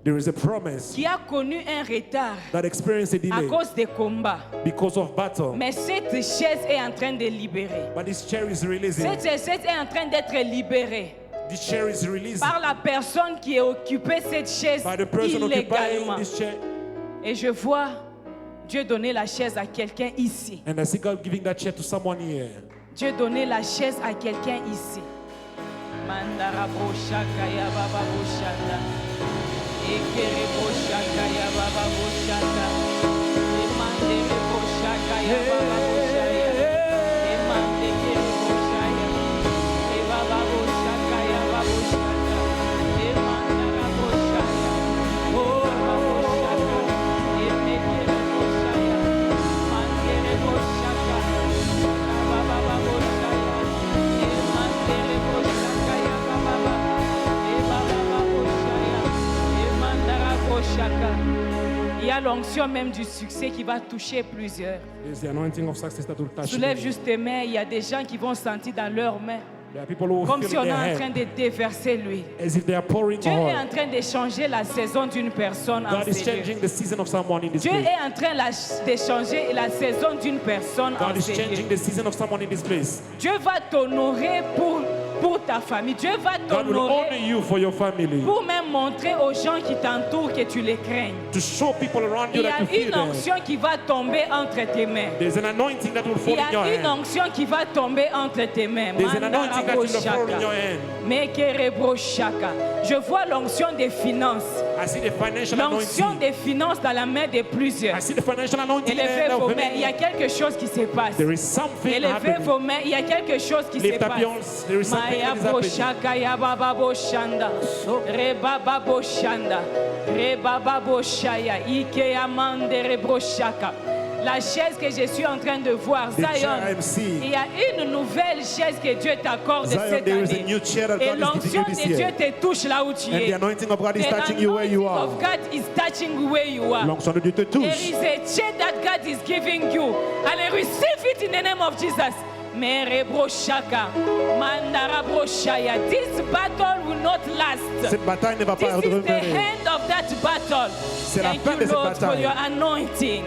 There is a promise qui a connu un retard that experienced a à delay cause des combats. because of battle. Mais cette chaise est en train de libérer. But this chair is releasing. Cette chaise est en train d'être libérée This chair is releasing par la personne qui a occupé cette chaise by the person occupying illégalement. this chair. Et je vois Dieu donner la chaise à quelqu'un ici. And I see God giving that chair to someone here. Dieu donner la chaise à quelqu'un ici. Mandara boshaka ya baba boshanda. Ekere boshaka ya baba boshanda. Emandere boshaka ya baba boshaya. Emandere boshaya. E baba boshaka ya baba boshanda. Emandara boshaya. Oh baba boshaka. Emekere boshaya. Mandere boshaka. Baba boshaya. Emandere boshaka ya baba. E baba boshaya. Emandara boshaka. Il y a l'onction même du succès qui va toucher plusieurs. There's the anointing of success that will touch Soulève them. juste tes mains. Il y a des gens qui vont sentir dans leurs mains There are people who will comme feel si on in est their en train hand de déverser l'huile. as if they are pouring Dieu est oil. en train de changer la saison d'une personne en God is ce lieu. changing the season of someone in this Dieu place. est en train de changer la saison d'une personne en God is ce changing lieu. the season of someone in this place. Dieu va t'honorer pour ta famille. Dieu va God will honor t'honorer you for your family. pour même montrer aux gens qui t'entourent que tu les crains. To show people around you Il y that you a fear une them. onction qui va tomber entre tes mains. There's an anointing that will fall Il y in your a une hand. onction qui va tomber entre tes mains. There's an anointing that will fall in your hand. Mekereboshaka. Je vois l'onction des finances. I see the financial L'onction anointing. des finances dans la main de plusieurs. I see the financial anointing in the Élevez hand vos of mains. Il y a many. quelque chose qui se passe. There is something Élevez happening. vos mains. Il y a quelque chose qui se Lift up passe. yours. There is something Maya that is happening. boshaka ya baba boshanda. Rebaba boshanda. Rebaba boshaya. Ike amande rebroshaka. La chaise que je suis en train de voir, The chair Zion, I'm seeing. il y a une nouvelle chaise que Dieu t'accorde Zion, cette there is a année. new chair that Et God is giving l'onction you this de Dieu year. te touche là où tu And es. the anointing of God is The touching you where you anointing are. of God is touching where you are. L'onction de Dieu te There touche. is a chair that God is giving you. And receive it in the name of Jesus. Merebroshaka, Mandarabroshaya. This battle will not last. Cette bataille ne va This pas is the revenir. end of that battle. la Thank fin you, de cette Lord, for bataille. your anointing.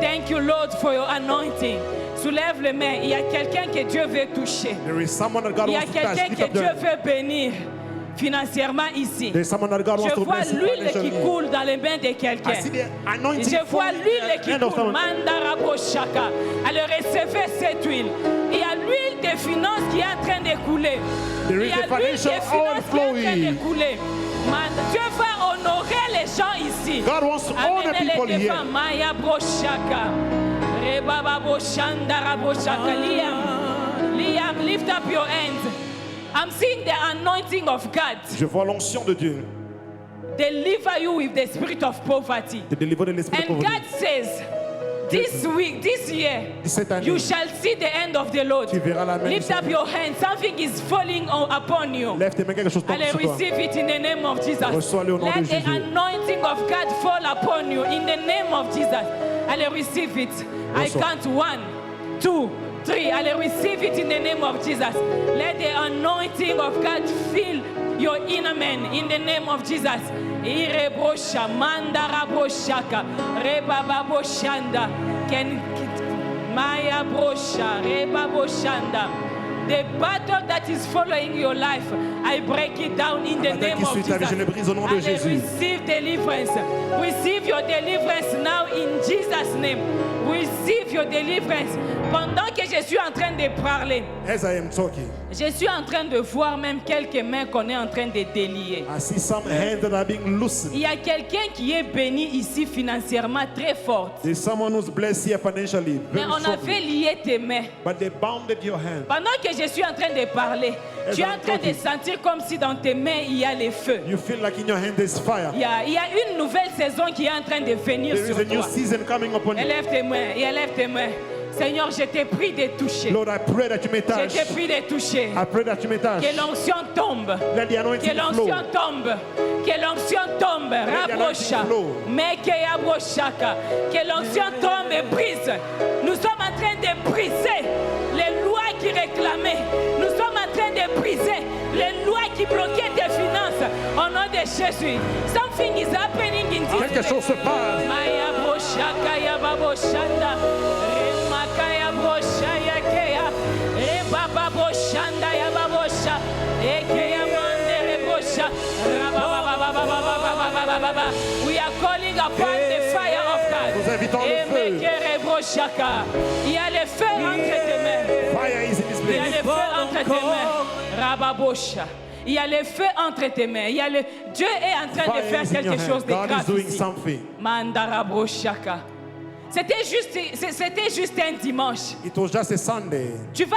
Thank you, Lord, for your anointing. Soulève les mains. Il y a quelqu'un que Dieu veut toucher. There is someone that God Il y a wants to touch. quelqu'un Lift que up Dieu them. veut bénir financièrement ici. There is someone that God wants Je to vois bless l'huile qui financially. coule dans les mains de quelqu'un. I see the anointing Je vois falling l'huile in the qui hand of coule. someone. Mandaraboshaka. Alors recevez cette huile. Il y a l'huile des finances qui est en train de couler. There Il is y a a l'huile des financial finances qui est en train de overflowing. couler. Dieu va honorer les gens ici. God wants to honor Amenez people les here. devants. Maya broshaka. Rebaba boshandara broshaka. Liam, lift up your hands. I'm seeing the anointing of God Je vois l'onction de Dieu deliver you with the spirit of poverty. de délivrer l'esprit de And God pauvreté. says, this week, this year, Cette année, you shall see the end of the Lord. tu verras la main du Lift up Seigneur. your hands. Something is falling upon you. Lève tes mains, quelque chose tombe Allez, sur toi. receive it in the name of Jesus. Reçois-le au nom Let de the Jésus. anointing of God fall upon you in the name of Jesus. Allez, receive it. I Reçois. count 1, 2, 3. Allez, receive it in the name of Jesus. Let the anointing of God fill your inner man in the name of Jesus. Irebrosha, mandaraboshaka, rebababoshanda, Maya brosha, rebaboshanda. The battle that is following your life, I break it down in the La bataille name qui of suit ta vie, je le Jesus. brise au nom de Allez, Jésus. receive deliverance. Receive your deliverance now in Jesus' name. Receive your deliverance. Pendant que je suis en train de parler, As I am talking, je suis en train de voir même quelques mains qu'on est en train de délier. I see some hands that are being loosened. Il y a quelqu'un qui est béni ici financièrement très fort. There's someone who's blessed here financially, Mais very on a fait strongly. lier tes mains. But they bounded your hand. Pendant que je suis en train de parler, tu es en train de sentir comme si dans tes mains il y a le feu. You feel like in your hand there's fire. Il y a une nouvelle saison qui est en train de venir There is sur a new toi. season coming upon you. Élève tes mains et élève tes mains. Seigneur, je t'ai pris de toucher. Lord, I pray that you may Je touch. t'ai pris de toucher. I pray that you may touch. Que l'onction tombe. Let the Que anointing l'onction flow. tombe. Que l'onction tombe. Rapprocha. Mais que yabrochaka. Que l'onction tombe et brise. Nous sommes en train de briser les lois qui réclamaient. Nous sommes en train de briser les lois qui bloquaient tes finances. Au nom de Jésus. Something is happening in this Quelque chose se passe. Maya broshaka yababoshanda. Remakaya broshaya keya. Rebaba boshanda yababosha. Ekeya mandere bosha. Rababababababababababa. We are calling upon the fire of God. Nous invitons le feu. Emekere broshaka. Il y a le feu entre tes mains. Fire is in this Il y a place. le feu entre tes mains. Rababosha. Il y a le feu entre tes mains. Il y a le... Dieu est en train de Fire faire is in your quelque chose hand. de God is grave doing ici. something. Mandarabroshaka. C'était juste un dimanche. It was just a Sunday. Tu vas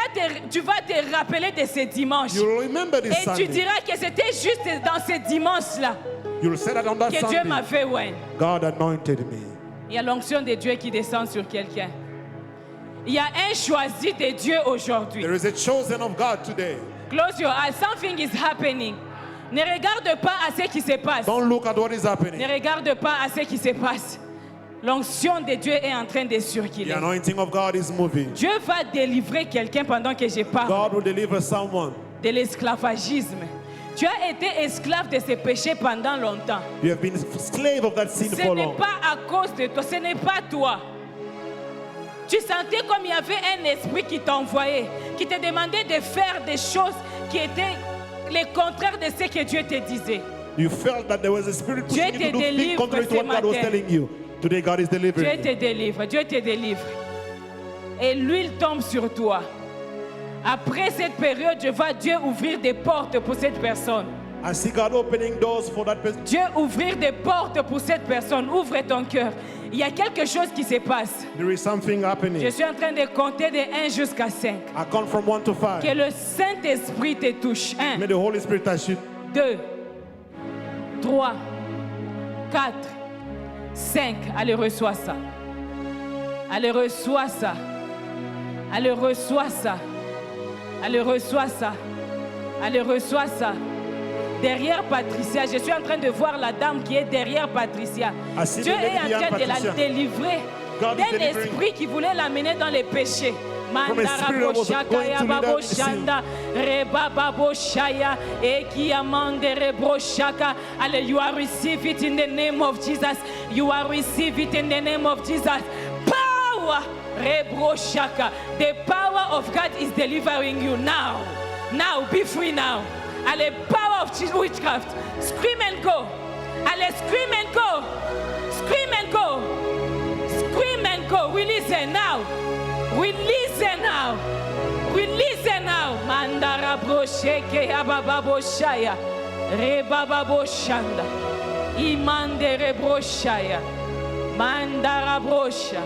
te rappeler de ce dimanche. You'll remember this Et tu Sunday. diras que c'était juste dans ce dimanche-là You'll say that on that que Dieu m'a Sunday, fait ouais. God anointed me. Il y a l'onction de Dieu qui descend sur quelqu'un. Il y a un choisi de Dieu aujourd'hui. There is a chosen of God today. Close your eyes. Something is happening. Ne regarde pas à ce qui se passe. Don't look at what is Ne happening. regarde pas à ce qui se passe. L'onction de Dieu est en train de The circuler. anointing of God is moving. Dieu va délivrer quelqu'un pendant que je parle God will deliver someone. de l'esclavagisme. Tu as été esclave de ces péchés pendant longtemps. You have been slave of that sin Ce for n'est long. pas à cause de toi, ce n'est pas toi. Tu sentais comme il y avait un esprit qui t'envoyait, qui te demandait de faire des choses qui étaient le contraire de ce que Dieu te disait. You felt that there was a spirit Dieu pushing you te to do things délivre contrary to ce what God was matin. telling you. Today God is Dieu delivering te you. délivre, Dieu te délivre. Et l'huile tombe sur toi. Après cette période, Dieu ouvrir des portes pour cette personne. I see God opening doors for that person. Dieu ouvrir des portes pour cette personne. Ouvre ton cœur. Il y a quelque chose qui se passe. There is something happening. Je suis en train de compter de 1 jusqu'à 5. I count from 1 to 5. Que le Saint-Esprit te touche. 1, May the Holy Spirit touch you. 2, 3, 4, 5. Allez, reçois ça. Allez, reçois ça. Allez, reçois ça. Allez, reçois ça. Allez, reçois ça. Derrière Patricia, je suis en train de voir la dame qui est derrière Patricia. I see the Dieu lady est en behind train de la Patricia. délivrer God is d'un delivering esprit qui voulait l'amener dans les péchés. From a spirit that was going to lead her in sin. Rebababoshaya, Ekiamande Rebroshaka. Allez, you are receive it in the name of Jesus. You are receive it in the name of Jesus. Power, Rebroshaka. The power of God is delivering you now. Now, be free now. Allez, power of witchcraft. Scream and go. Allez, scream and go. Scream and go. Scream and go. Release it now. Release it now. Release it now. Mandara brosheke abababoshaya. Rebababoshanda. Imande rebroshaya. Mandara brosha.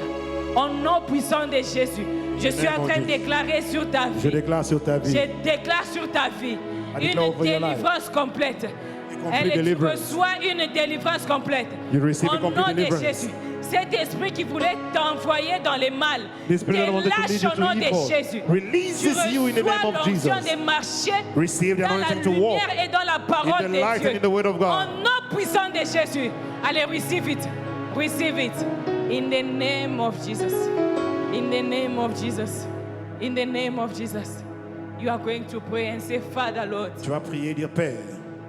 Au nom puissant de Jésus. Je suis en train de déclarer sur ta Je vie. déclare sur ta vie. Je déclare sur ta vie I declare une over your life. délivrance complète. complete Tu deliverance. reçois une délivrance complète. You receive a Au nom complete de deliverance. Jésus. Cet esprit qui voulait t'envoyer dans le mal, This spirit that wanted to lead te lâche you au nom to de evil Jésus. releases you in the name reçois of l'onction Jesus. de marcher Receive the dans la anointing to walk lumière et dans la parole in the de light Dieu. and in the word of Au God. nom puissant de Jésus. Allez, receive it. Receive it. In the name of Jesus. In the name of Jesus. In the name of Jesus. You are going to pray and say, Father, Lord, Tu vas prier et dire, Père,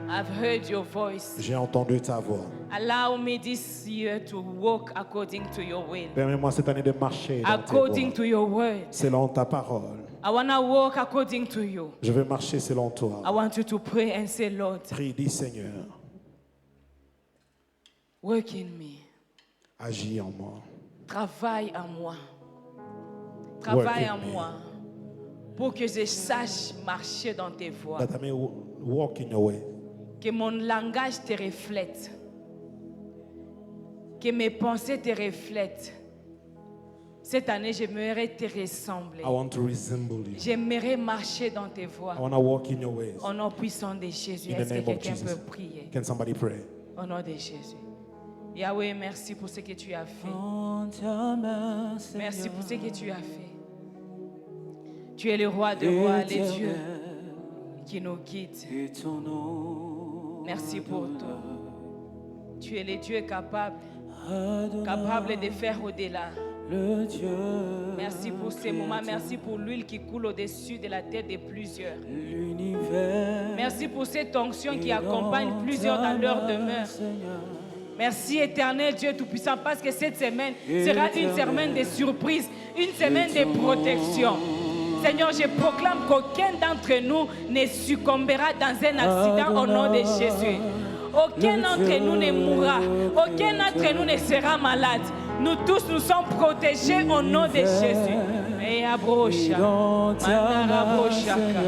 I've heard your voice. j'ai entendu ta voix. Allow me this year to walk according to your will. Permets-moi cette année de marcher dans tes According voies, to your word. selon ta parole. I want to walk according to you. Je veux marcher selon I toi. want you to pray and say, Lord, Prie, dis Seigneur, work in me. agis en moi. Travaille en moi. Travaille in en me. moi. pour que je sache marcher dans tes voies. that I may walk in your way. Que mon langage te reflète. Que mes pensées te reflètent. Cette année, j'aimerais te ressembler. I want to resemble you. J'aimerais marcher dans tes voies. I want to walk in your ways. Au nom puissant de Jésus, In the est-ce que name of quelqu'un Jesus. peut prier? Can somebody pray? Au nom de Jésus. Yahweh, merci pour ce que tu as fait. En ta main, Merci pour ce Seigneur, que tu as fait. Tu es le roi de rois, le Dieu éternel, qui nous guide. et ton nom Merci pour tout. Tu es le Dieu capable Adonai, de faire au-delà. le Dieu Merci pour ces moments. Merci pour l'huile qui coule au-dessus de la tête de plusieurs. l'univers. Merci pour cette onction qui accompagne plusieurs dans leur demeure. Merci éternel Dieu Tout-Puissant parce que cette semaine sera une semaine de surprises, une semaine de protection. Seigneur, je proclame qu'aucun d'entre nous ne succombera dans un accident au nom de Jésus. Aucun d'entre nous ne mourra. Aucun d'entre nous ne sera malade. Nous tous, nous sommes protégés au nom de Jésus. Et abrocha, mandara brochaka,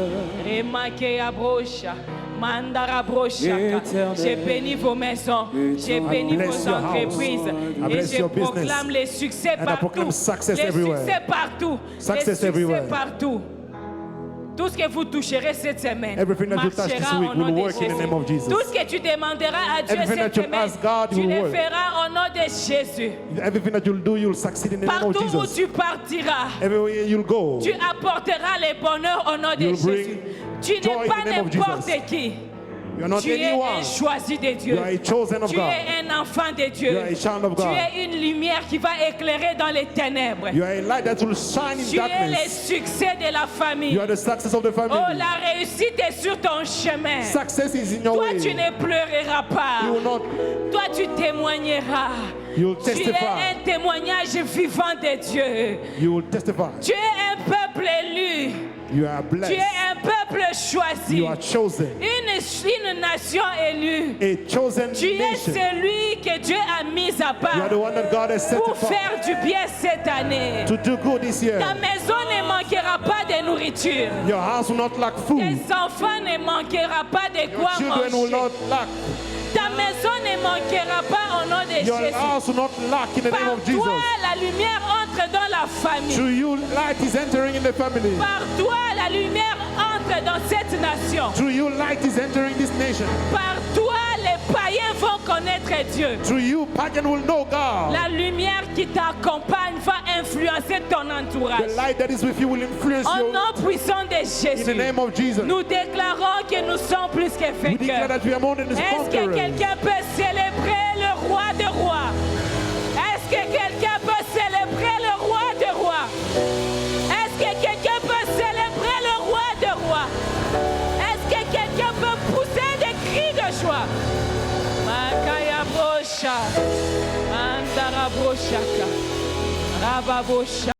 remake abrocha, mandara brochaka. Je bénis vos maisons, je bénis bless vos your house. entreprises I et bless je your business. proclame les succès And I partout. proclaim success Les everywhere. succès partout. Success Les succès everywhere. partout. Tout ce que vous toucherez cette semaine Everything that you touch this marchera week au nom will de work in the Jésus. name of Jesus. Tout ce que tu demanderas à Dieu Everything cette that you semaine, ask God, tu will le work. feras au nom de Jésus. Everything that you'll do, you'll succeed in the name of Partout où Jesus. tu partiras, Everywhere you'll go, tu apporteras le bonheur au nom de You'll bring Jésus. Tu n'es joy in pas the name of n'importe Jesus. qui. you're not Tu es anyone. un choisi de Dieu. You are a chosen of Tu God. es un enfant de Dieu. You are a child of Tu God. es une lumière qui va éclairer dans les ténèbres. You are a light that will shine in Tu es le darkness. succès de la famille. You are the success of the family. Oh, la réussite est sur ton chemin. Success is in your Toi, way. tu ne pleureras pas. You will not. Toi, tu témoigneras. You will Tu es testify. un témoignage vivant de Dieu. You will testify. Tu es un peuple élu. You are Tu blessed. es un peuple choisi. You are chosen. Une nation élue. A chosen Tu es nation. celui que Dieu a mis à You are part the one that God has set pour apart faire du bien cette année. to do good this year. Ta maison ne manquera pas de nourriture. Your house will not lack food. Tes enfants ne manqueront pas de Your quoi children will manger. not lack. Ta maison ne manquera pas au nom de Your Jésus. house will not lack in the name Par of toi, Jesus. la lumière entre dans la famille. Through you, light is entering in the family. Par toi, la lumière entre dans cette nation. Through you, light is entering this nation. Par toi, les païens vont connaître Dieu. Through you, pagan will know God. La lumière qui t'accompagne va influencer ton The entourage. light that is with you will influence Au you nom puissant de in the Jésus, name of Jesus. nous déclarons que nous sommes plus que We declare vainqueurs. that we are more than Est-ce que conquerors. quelqu'un peut célébrer le roi des rois? Est-ce que quelqu'un peut célébrer le roi des rois? Est-ce que quelqu'un peut célébrer le roi des rois? Est-ce que quelqu'un peut pousser des cris de joie? Makaya brosha, andara broshaka, rababosha.